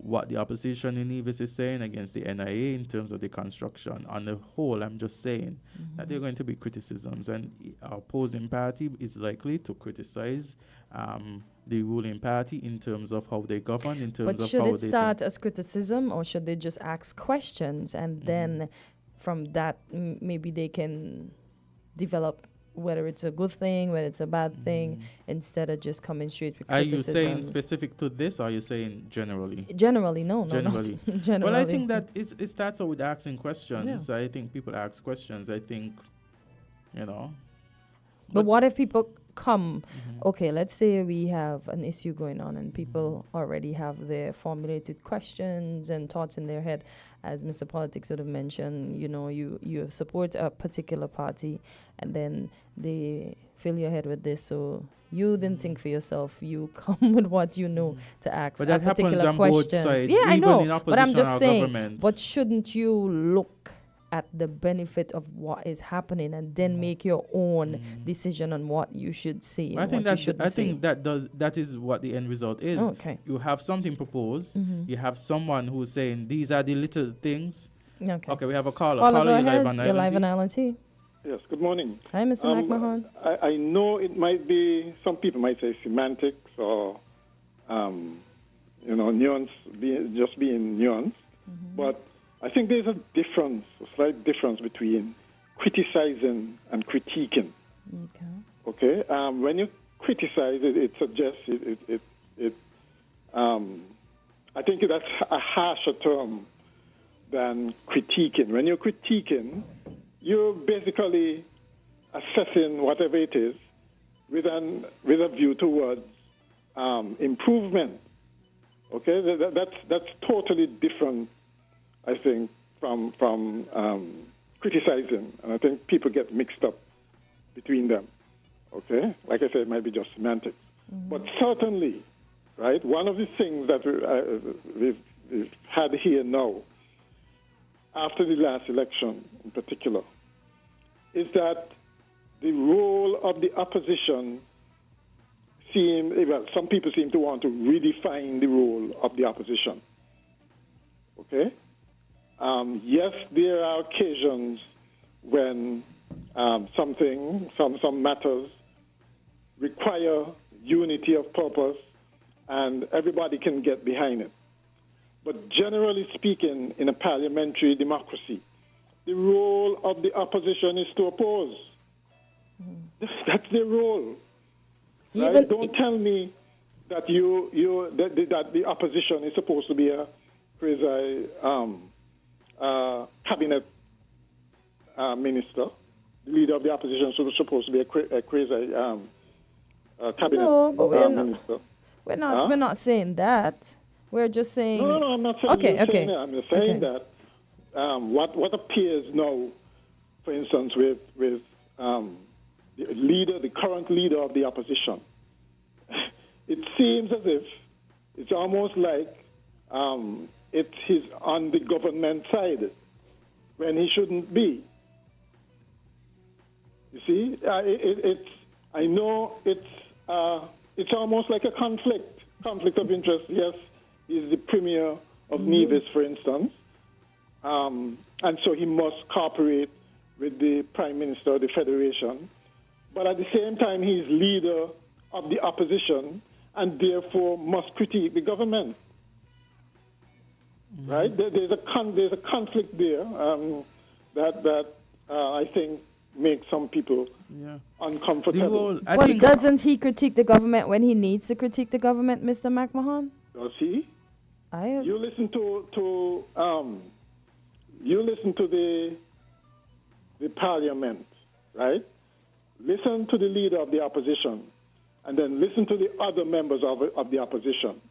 what the opposition in Nevis is saying against the NIA in terms of the construction. On the whole, I'm just saying that there are going to be criticisms, and our opposing party is likely to criticize the ruling party in terms of how they govern, in terms of how they... But should it start as criticism, or should they just ask questions, and then from that maybe they can develop whether it's a good thing, whether it's a bad thing, instead of just coming straight with criticisms? Are you saying specific to this, or are you saying generally? Generally, no. Generally. Not generally. Well, I think that it starts out with asking questions. Yeah. I think people ask questions. I think, But what if people come, okay, let's say we have an issue going on and people already have their formulated questions and thoughts in their head. As Mr. Politics would have mentioned, you support a particular party and then they fill your head with this, so you didn't think for yourself. You come with what you know to ask But that a particular happens on questions. both sides, Yeah, I even know. in But I'm opposition just or saying. government. But shouldn't you look at the benefit of what is happening and then make your own decision on what you should say? I and think what you shouldn't say? that is what the end result is. Okay. You have something proposed. You have someone who's saying these are the little things. Okay. We have a caller. Caller, Caller, go you're ahead. live on You're live Island on Island T. Yes, good morning. Hi, Mr. McMahon. I know it might be, some people might say semantics or, nuance, just being nuanced. But I think there's a slight difference between criticizing and critiquing. Okay? When you criticize, it suggests, I think that's a harsher term than critiquing. When you're critiquing, you're basically assessing whatever it is with a view towards improvement. Okay, that's totally different, I think, from criticizing, and I think people get mixed up between them. Okay, like I said, it might be just semantics, but certainly, right. One of the things that we've had here now, after the last election in particular, is that the role of the opposition some people seem to want to redefine the role of the opposition. Okay? Yes, there are occasions when some matters require unity of purpose and everybody can get behind it. But generally speaking, in a parliamentary democracy, the role of the opposition is to oppose. That's their role. Right? Don't tell me that that the opposition is supposed to be a quasi cabinet minister. The leader of the opposition is supposed to be a quasi cabinet minister. We're not saying that. We're just saying. No, I'm not saying. Okay. Saying that. I'm just saying that what appears now, for instance, with the current leader of the opposition, it seems as if it's almost like he's on the government side when he shouldn't be. You see, I know it's almost like a conflict of interest. Yes, he's the premier of Nevis, for instance, and so he must cooperate with the Prime Minister of the Federation. But at the same time, he's leader of the opposition and therefore must critique the government. Right? There's a conflict there that I think makes some people uncomfortable. Well, doesn't he critique the government when he needs to critique the government, Mr. McMahon? Does he? You listen to the parliament, right? Listen to the leader of the opposition, and then listen to the other members of the opposition.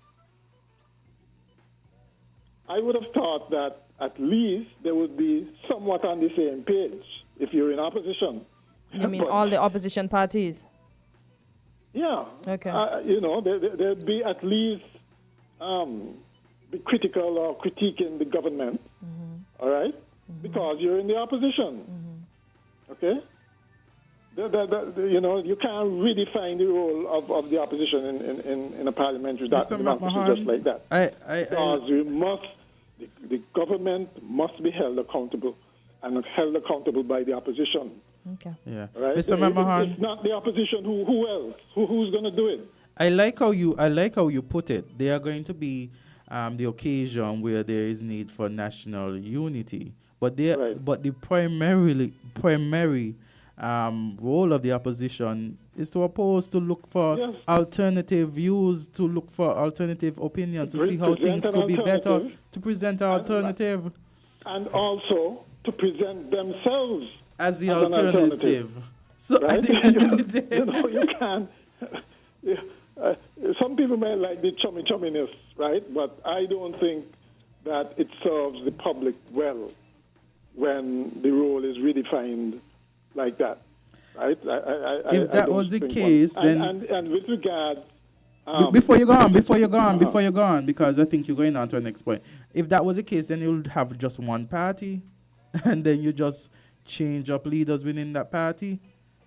I would have thought that at least they would be somewhat on the same page if you're in opposition. You mean all the opposition parties? Yeah. Okay. There'd be at least be critical or critiquing the government, all right? Because you're in the opposition, okay? You can't redefine the role of the opposition in a parliamentary democracy just like that. Because the government must be held accountable, and held accountable by the opposition. Okay. Yeah. Right? Mr. McMahon. It's not the opposition. Who else? Who's going to do it? I like how you put it. There are going to be the occasion where there is need for national unity, but the primary role of the opposition is to oppose, to look for alternative views, to look for alternative opinions, to see how things could be better, to present an alternative. And also to present themselves as the alternative. So right? at the end of the day, You can't. Some people may like the chumminess, right? But I don't think that it serves the public well when the role is redefined like that, right? If that was the case, then and with regard. Before you go on, because I think you're going on to the next point. If that was the case, then you'll have just one party, and then you just change up leaders within that party,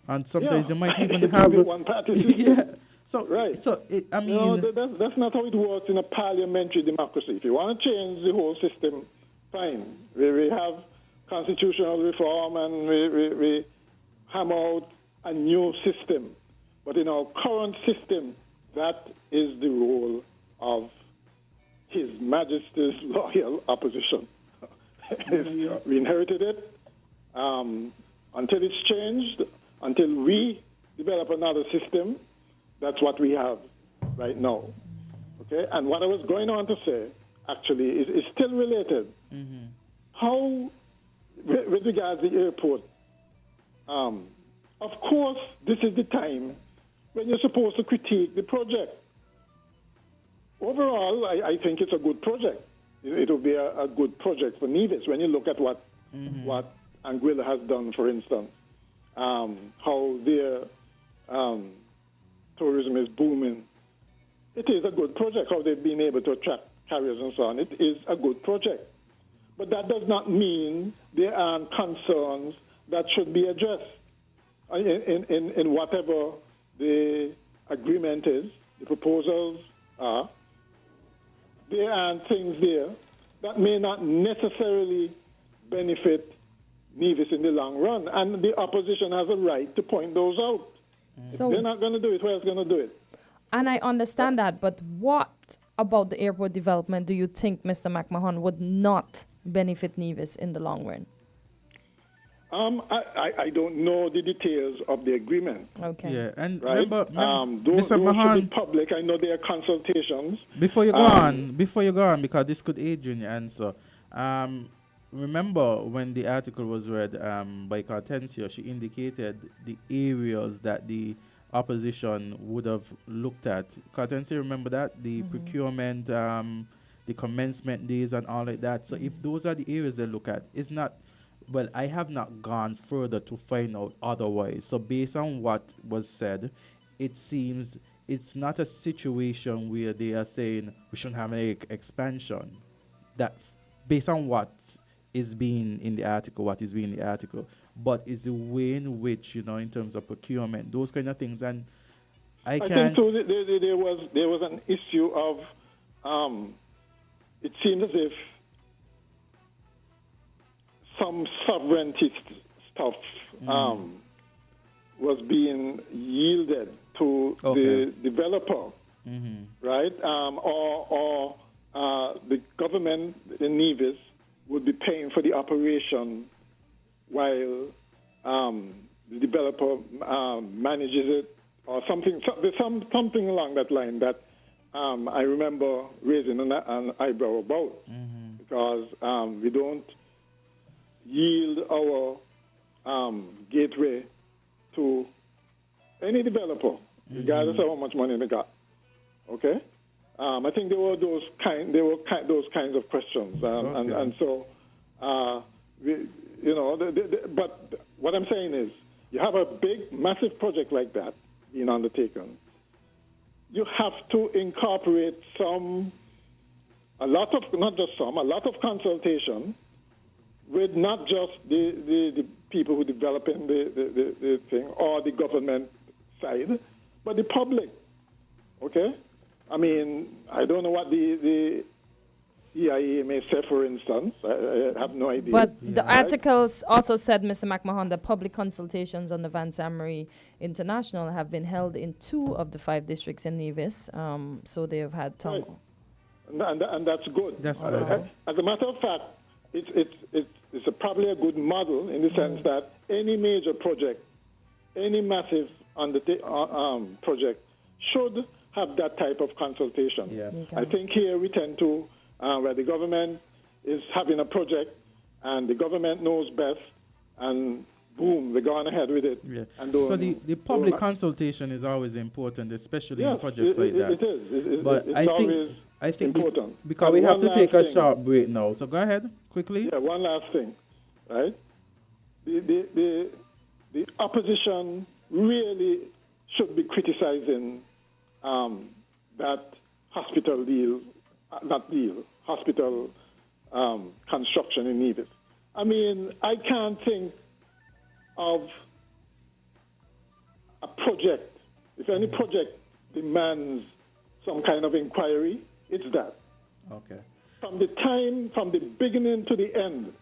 and sometimes you might even have one party system. Yeah. So right. So I mean, that's not how it works in a parliamentary democracy. If you want to change the whole system, fine. We have constitutional reform, and we hammer out a new system. But in our current system, that is the role of His Majesty's loyal opposition. We inherited it. Until it's changed, until we develop another system, that's what we have right now. Okay? And what I was going on to say, actually, is still related. Mm-hmm. How, with regards to the airport, of course, this is the time when you're supposed to critique the project. Overall, I think it's a good project. It will be a good project for Nevis when you look at what Anguilla has done, for instance, how their tourism is booming. It is a good project, how they've been able to attract carriers and so on. It is a good project. But that does not mean there aren't concerns that should be addressed in whatever the agreement is, the proposals are. There are things there that may not necessarily benefit Nevis in the long run, and the opposition has a right to point those out. So if they're not going to do it, who else is going to do it? And I understand that, but what about the airport development do you think, Mr. McMahon, would not benefit Nevis in the long run? I don't know the details of the agreement. Okay. Yeah, and right? remember, those Mr. Mahan, should be public. I know there are consultations. Before you go on, because this could aid you in your answer. Remember when the article was read by Kortensia, she indicated the areas that the opposition would have looked at. Kortensia, remember that? The procurement, the commencement days and all like that. So if those are the areas they look at, it's not, well, I have not gone further to find out otherwise. So based on what was said, it seems it's not a situation where they are saying we shouldn't have an expansion. That based on what is being in the article, but it's the way in which, in terms of procurement, those kind of things. And I think so. There was an issue of, it seemed as if some sovereignty stuff was being yielded to the developer, right? Or the government in Nevis would be paying for the operation while the developer manages it, or something. There's something along that line that I remember raising an eyebrow about, because we don't yield our gateway to any developer, regardless of how much money they got. Okay. I think there were those kinds of questions, and so but what I'm saying is, you have a big, massive project like that being undertaken. You have to incorporate a lot of consultation with not just the people who developing the thing or the government side, but the public. Okay. I mean, I don't know what the EIA may say, for instance. I have no idea. But the articles also said, Mr. McMahon, that public consultations on the Van Samory International have been held in 2 of the 5 districts in Nevis. So they have had time. Right. And that's good. That's good. As a matter of fact, it's probably a good model in the sense that any major project, any massive project should have that type of consultation. Yes. I think here we tend to, where the government is having a project and the government knows best, and boom, they're going ahead with it. Yeah. And So the public consultation is always important, especially in projects like that. It is. But It's always I think important. because we have to take a thing. short break now. So go ahead quickly. Yeah, one last thing, right? The opposition really should be criticizing that hospital hospital construction in Nevis. I mean, I can't think of a project. If any project demands some kind of inquiry, it's that. Okay. From the beginning to the end,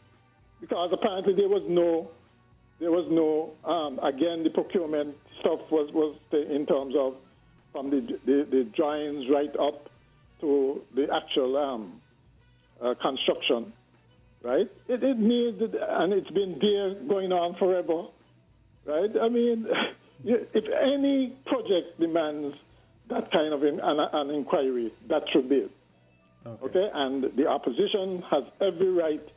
because apparently there was no, again, the procurement stuff was in terms of from the drawings right up to the actual construction, right? It needs, and it's been there going on forever, right? I mean, if any project demands that kind of an inquiry, that should be it. Okay? And the opposition has every right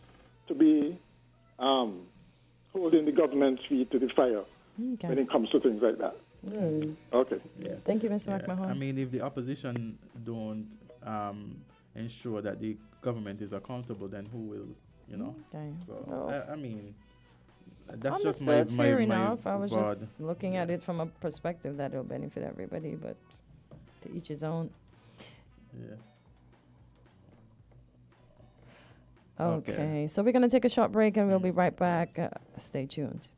to be holding the government's feet to the fire when it comes to things like that. Okay. Yeah. Thank you, Mr. McMahon. I mean, if the opposition don't ensure that the government is accountable, then who will, you know? Okay. So, I mean, that's just Understood, my fair enough. I was broad- just looking at it from a perspective that will benefit everybody, but to each his own. Yeah. Okay, so we're going to take a short break and we'll be right back. Stay tuned.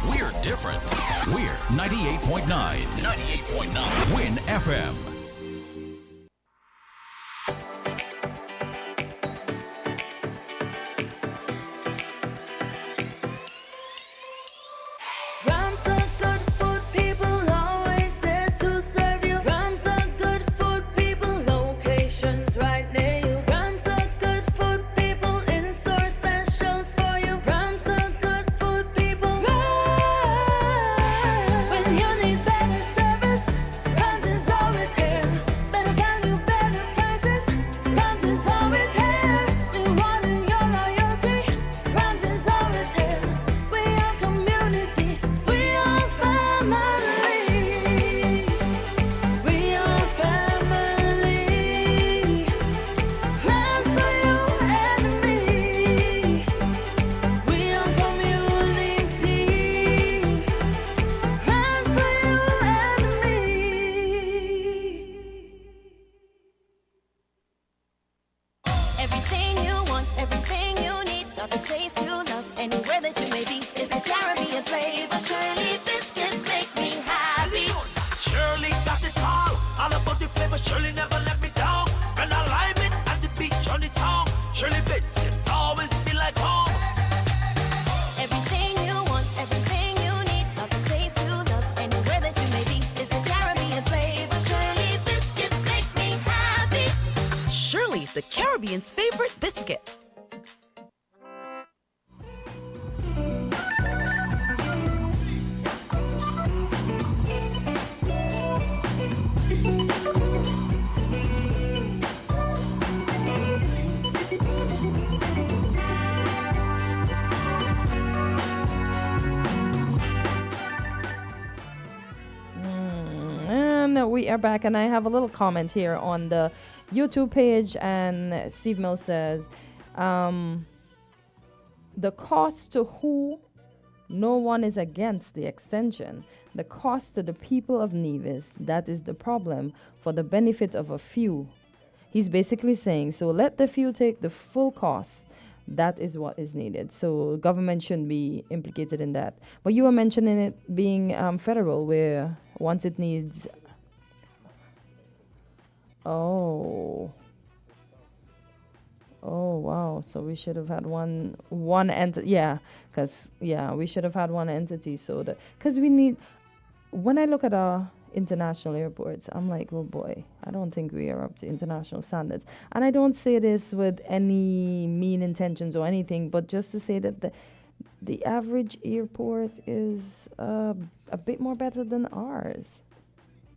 We're different. We're 98.9. 98.9. Win FM. Rams the good food people always there to serve you. Rams the good food people, locations right near you. Rams the good food people, in-store specials for you. Rams the good food people. Rams. When you need better service, Rams is always here. Better value, better prices. Rams is always here. You want your loyalty. Rams is always here. We are community. We are family. We are family. Rams for you and me. We are community. Rams for you and me. Everything you want, everything you need, got the taste you love, anywhere that you may be, is the Caribbean flavor. Shirley biscuits make me happy. Shirley got it all about the flavor. Shirley never let me down. When I lime it at the beach on the town, Shirley biscuits always feel like home. Everything you want, everything you need, got the taste you love, anywhere that you may be, is the Caribbean flavor. Shirley biscuits make me happy. Shirley, the Caribbean's favorite biscuit. And we are back, and I have a little comment here on the YouTube page, and Steve Mill says, the cost to who? No one is against the extension. The cost to the people of Nevis, that is the problem, for the benefit of a few. He's basically saying, so let the few take the full cost. That is what is needed. So government shouldn't be implicated in that. But you were mentioning it being federal, where once it needs... Oh, wow. So we should have had one entity. Yeah, because, we should have had one entity. So that, because we need... When I look at our international airports, I'm like, oh boy, I don't think we are up to international standards. And I don't say this with any mean intentions or anything, but just to say that the average airport is a bit more better than ours.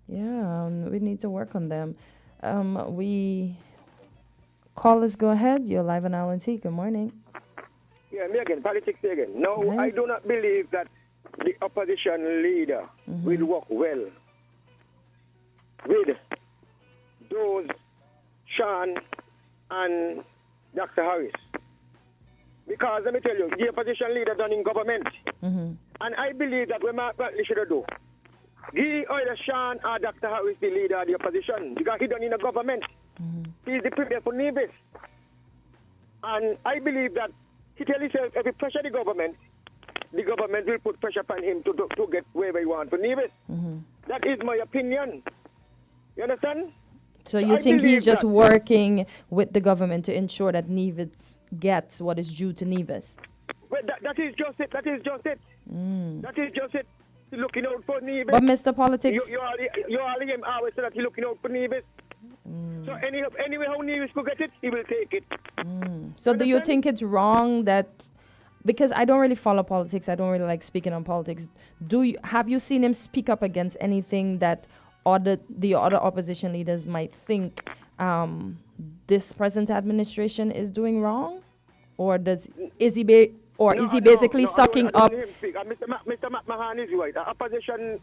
Yeah, we need to work on them. Callers, go ahead. You're live on LNT. Good morning. Yeah, me again, politics again. No, Yes. I do not believe that the opposition leader will work well with those Sean and Dr. Harris. Because let me tell you, the opposition leader done in government. And I believe that we might should do. He either Sean or Dr. Harris the leader of the opposition because he done in the government. He's the premier for Nevis. And I believe that he tell himself if he pressure the government will put pressure upon him to get wherever he wants for Nevis. That is my opinion. You understand? So you think he's just working with the government to ensure that Nevis gets what is due to Nevis? Well, that is just it. That is just it. That is just it. He's looking out for Nevis. But Mr. Politics... You all him always say that he's looking out for Nevis. So anyway how Nevis could get it, he will take it. So do you think it's wrong that... Because I don't really follow politics, I don't really like speaking on politics. Have you seen him speak up against anything that the other opposition leaders might think this present administration is doing wrong, or is he basically sucking up? Mr. McMahon is right. Opposition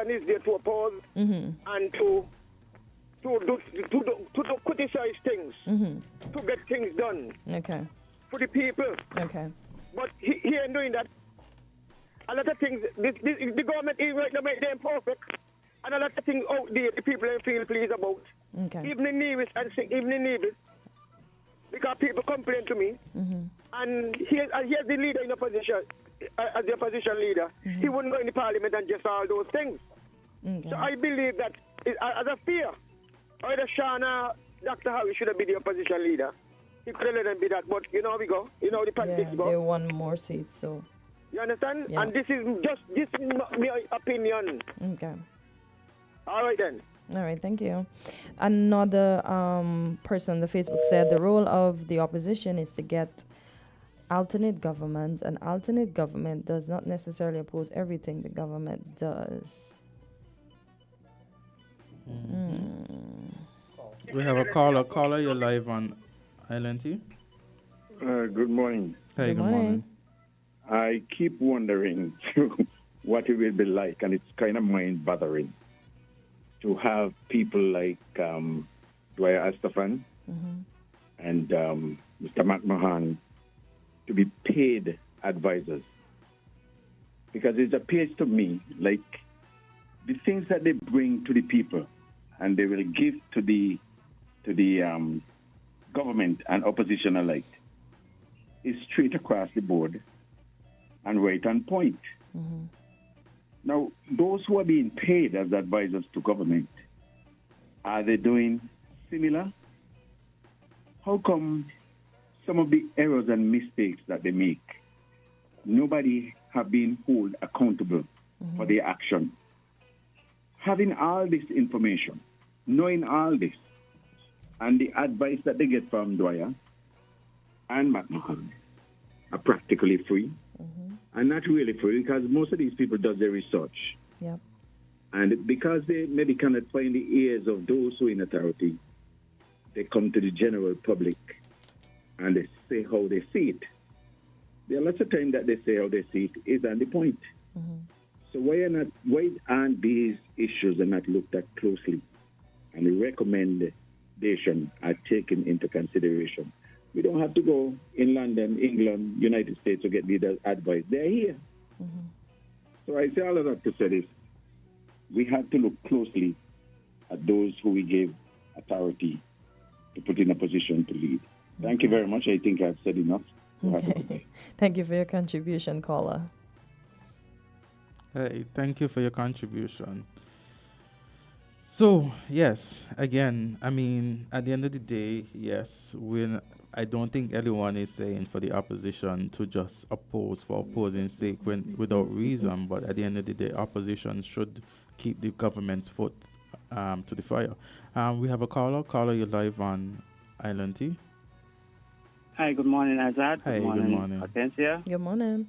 is there to oppose and to criticize things, to get things done. Okay. For the people. Okay. But he ain't doing that. A lot of things, the government is right to make them perfect. And a lot of things out there the people don't feel pleased about. Okay. Even in Nevis, because people complain to me. And here's the leader in opposition, as the opposition leader. He wouldn't go in the parliament and just all those things. So I believe that, as a fear, either Shana, Dr. Harris should have been the opposition leader. He could have let them be that, but you know how we go. You know how the politics go. They won more seats, so... You understand? Yeah. And this is my opinion. Okay. All right then. All right, thank you. Another person on the Facebook said the role of the opposition is to get alternate government. An alternate government does not necessarily oppose everything the government does. We have a caller. Caller, you're live on ILNT. Good morning. Hey, good morning. I keep wondering what it will be like, and it's kind of mind-bothering to have people like Dwyer Astafan and Mr. McMahon to be paid advisors. Because it appears to me like the things that they bring to the people and they will give to the government and opposition alike is straight across the board and right on point. Now, those who are being paid as advisors to government, are they doing similar? How come some of the errors and mistakes that they make, nobody have been held accountable for their action? Having all this information, knowing all this, and the advice that they get from Dwyer and McMahon are practically free. And not really free, because most of these people does their research. Yep. And because they maybe cannot find the ears of those who are in authority, they come to the general public and they say how they see it. There are lots of times that they say how they see it is on the point. So why aren't these issues are not looked at closely and the recommendation are taken into consideration? We don't have to go in London, England, United States to get leaders' advice. They're here. So I say all of that to say this. We have to look closely at those who we give authority to put in a position to lead. Thank you very much. I think I've said enough. Okay. Thank you for your contribution, caller. Hey, thank you for your contribution. So, yes, again, I mean, at the end of the day, yes, I don't think anyone is saying for the opposition to just oppose for opposing's sake without reason, but at the end of the day, opposition should keep the government's foot to the fire. We have a caller. Caller, you're live on ILNT. Hi, good morning, Azard. Hi, good morning, good morning. Kortensia. Good morning.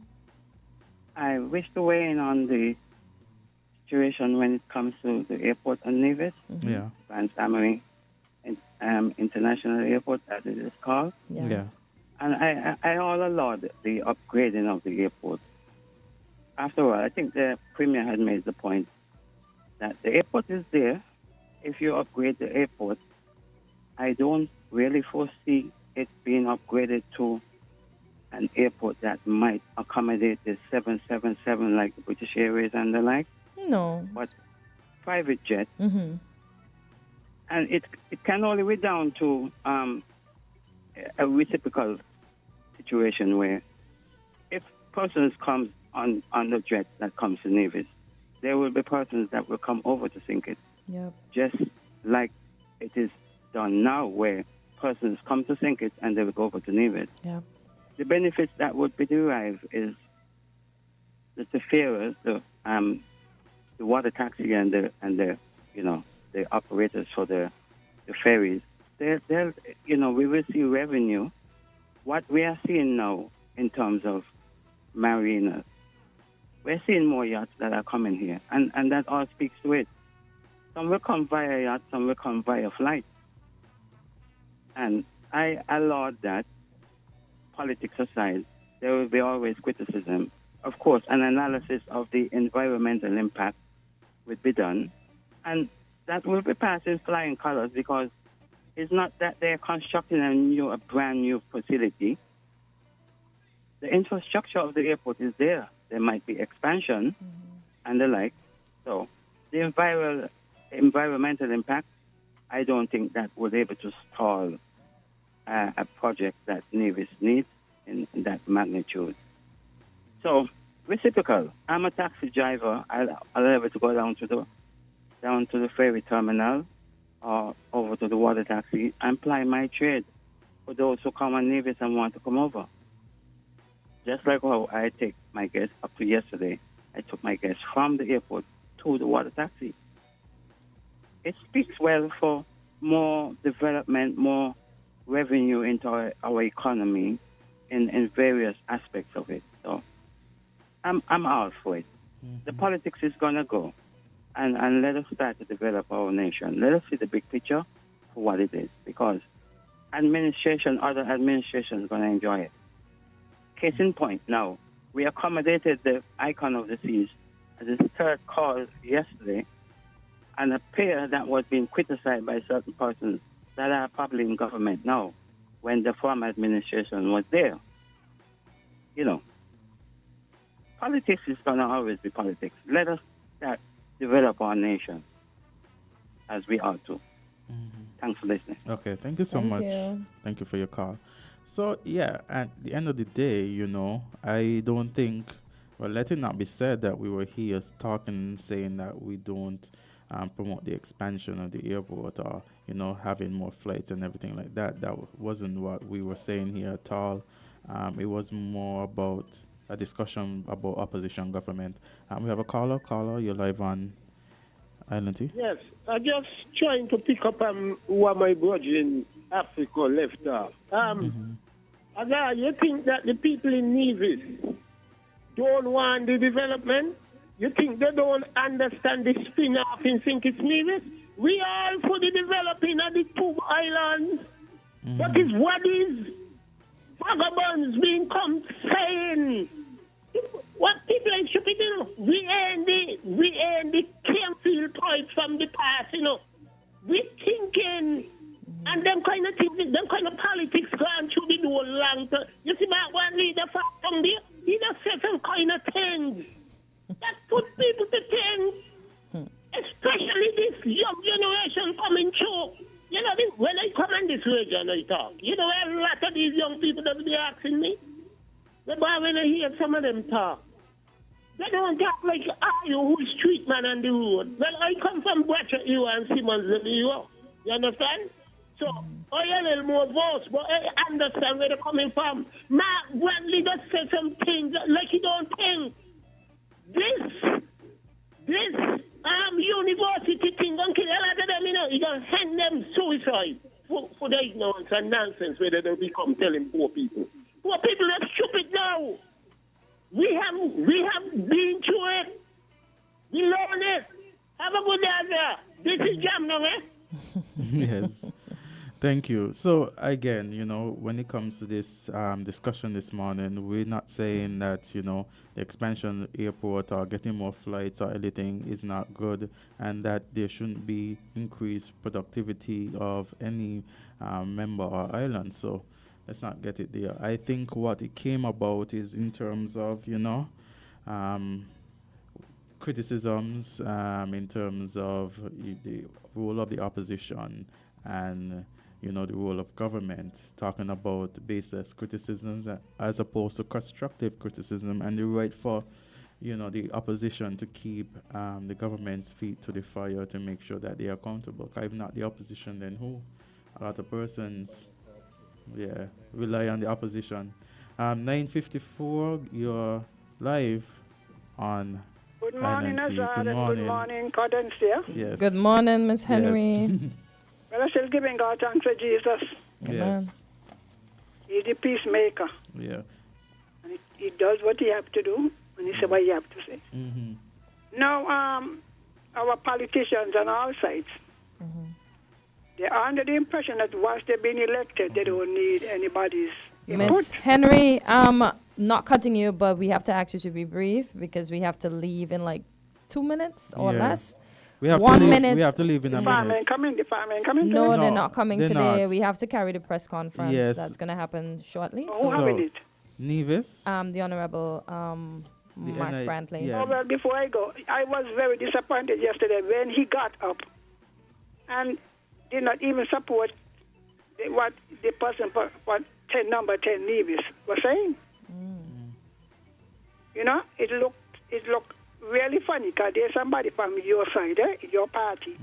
I wish to weigh in on the situation when it comes to the airport on Nevis. Yeah. Grand Family International Airport, as it is called. Yes. Yeah. And I all applaud the upgrading of the airport. After all, I think the Premier had made the point that the airport is there. If you upgrade the airport, I don't really foresee it being upgraded to an airport that might accommodate the 777 like the British Airways and the like. No. But private jet. Mm-hmm. And it can only be down to a reciprocal situation where if persons comes on the jet that comes to Nevis, there will be persons that will come over to sink it. Yep. Just like it is done now where persons come to sink it and they will go over to Nevis. Yep. The benefits that would be derived is that the farers, the water taxi and the the operators for the ferries, they'll we will see revenue. What we are seeing now in terms of marinas, we're seeing more yachts that are coming here, and that all speaks to it. Some will come via yacht, some will come via flight. And I laud that, politics aside, there will be always criticism. Of course, an analysis of the environmental impact will be done, and that will be passed in flying colors because it's not that they're constructing a brand new facility. The infrastructure of the airport is there. There might be expansion and the like. So the environmental impact, I don't think that will be able to stall a project that Nevis needs in that magnitude. So reciprocal. I'm a taxi driver. I'll able to go down to the ferry terminal or over to the water taxi and ply my trade for those who come on Nevis and want to come over. Just like how I take my guests up to yesterday, I took my guests from the airport to the water taxi. It speaks well for more development, more revenue into our economy in various aspects of it. So I'm all for it. The politics is going to go. And let us start to develop our nation. Let us see the big picture for what it is. Because other administrations are going to enjoy it. Case in point, now, we accommodated the icon of the seas as a third cause yesterday, and a pair that was being criticized by certain persons that are probably in government now, when the former administration was there. Politics is going to always be politics. Let us start develop our nation as we ought to. Thanks for listening. Okay, thank you so much. Thank you for your call. So, yeah, at the end of the day, I don't think, let it not be said that we were here talking, saying that we don't promote the expansion of the airport or, having more flights and everything like that. That wasn't what we were saying here at all. It was more about a discussion about opposition government. We have a caller. Caller, you're live on Island T. Yes, I'm just trying to pick up what my brother in Africa left off. Azard, you think that the people in Nevis don't want the development? You think they don't understand the spin-off in St. Kitts Nevis? We all for the developing of the two islands. That is what is vagabonds being come saying. What people are stupid, we earn the Campfield points from the past, We thinking, and them kind of things, them kind of politics gone through the door long term. You see my one leader from there, he just said some kind of things that put people to things, especially this young generation coming through. When I come in this region, I talk. A lot of these young people that be asking me. But when I hear some of them talk, they don't talk like who's street man on the road. Well, I come from Bratcher and Simmons, You understand? So, I a little more voice, but I understand where they're coming from. When leaders say some things like you don't think. This university thing don't kill a lot of them, you don't hang them suicide. for the ignorance and nonsense where they become telling poor people. Poor people are stupid now. We have been through it. We learn it. Have a good day there. This is Jam now, eh? Yes. Thank you. So again, when it comes to this discussion this morning, we're not saying that, the expansion of the airport or getting more flights or anything is not good, and that there shouldn't be increased productivity of any member or island. So let's not get it there. I think what it came about is in terms of, criticisms in terms of the role of the opposition and the role of government, talking about baseless criticisms as opposed to constructive criticism, and the right for the opposition to keep the government's feet to the fire to make sure that they are accountable. If not the opposition, then who? A lot of persons rely on the opposition. 9:54, you're live on Good morning, INT. Azard, and good morning, Kortensia. Yes. Good morning, Miss Henry. Yes. Well, I'm still giving God thanks for Jesus. Yes. He's the peacemaker. Yeah. And he does what he has to do, and he says what he has to say. Mm-hmm. Now, our politicians on all sides, they're under the impression that once they've been elected, they don't need anybody's input. Miss Henry, not cutting you, but we have to ask you to be brief because we have to leave in like 2 minutes or less. We have 1 to leave, minute. We have to leave in a minute. The firemen coming No, today? they're not coming they're today. not. We have to carry the press conference. Yes. That's going to happen shortly. Who having it? Nevis? The Honorable Mark Brantley. Oh, well, before I go, I was very disappointed yesterday when he got up and did not even support what the person for number 10 Nevis was saying. It looked really funny because there's somebody from your side, your party.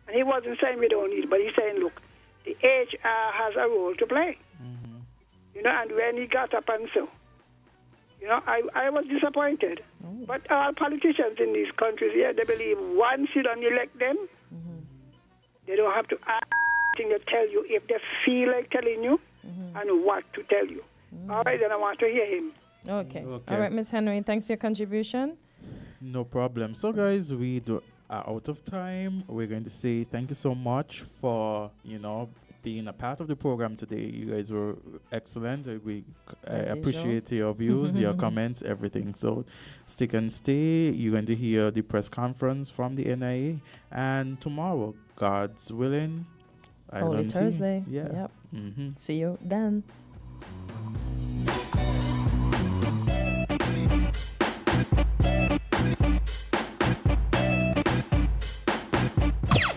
And he wasn't saying we don't need, but he's saying, look, the HR has a role to play. And when he got up and so, I was disappointed. But all politicians in these countries here, they believe once you don't elect them, they don't have to ask anything to tell you if they feel like telling you and what to tell you. All right, then I want to hear him. Okay. All right, Miss Henry, thanks for your contribution. No problem. So, guys, we are out of time. We're going to say thank you so much for, being a part of the program today. You guys were excellent. I appreciate your views, your comments, everything. So, stick and stay. You're going to hear the press conference from the NIA. And tomorrow, God's willing, Holy Island Thursday. Tea. Yeah. Yep. Mm-hmm. See you then.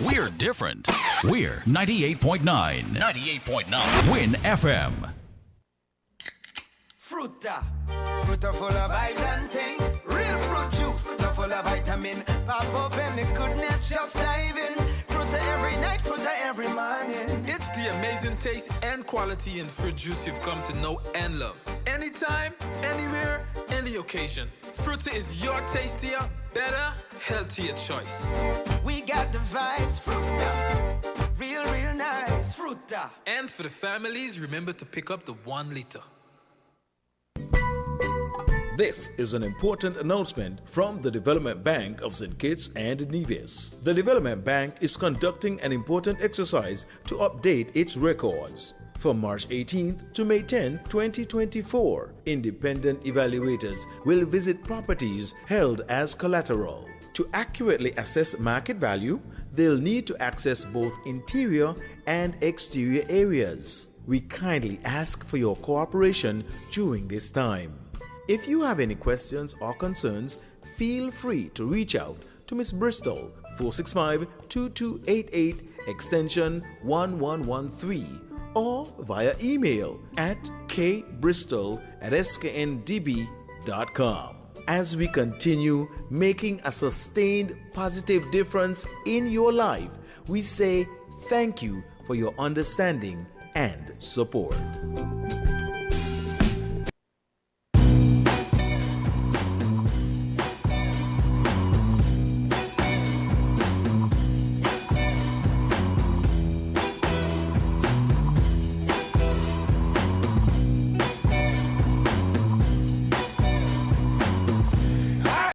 We're different. We're 98.9. 98.9. Win FM. Fruta. Fruta full of vitamin thing. Real fruit juice. Not full of vitamin. Pop open the goodness, just dive in. Fruta every night, fruta every morning. It's the amazing taste and quality in fruit juice you've come to know and love. Anytime, anywhere, any occasion. Fruta is your tastier, better, healthier choice. We got the vibes, Fruta. Real nice, Fruta. And for the families, remember to pick up the 1 liter. This is an important announcement from the Development Bank of St. Kitts and Nevis. The Development Bank is conducting an important exercise to update its records. From March 18th to May 10th, 2024, independent evaluators will visit properties held as collateral. To accurately assess market value, they'll need to access both interior and exterior areas. We kindly ask for your cooperation during this time. If you have any questions or concerns, feel free to reach out to Ms. Bristol, 465-2288, extension 1113, or via email at kbristol@skndb.com. As we continue making a sustained positive difference in your life, we say thank you for your understanding and support.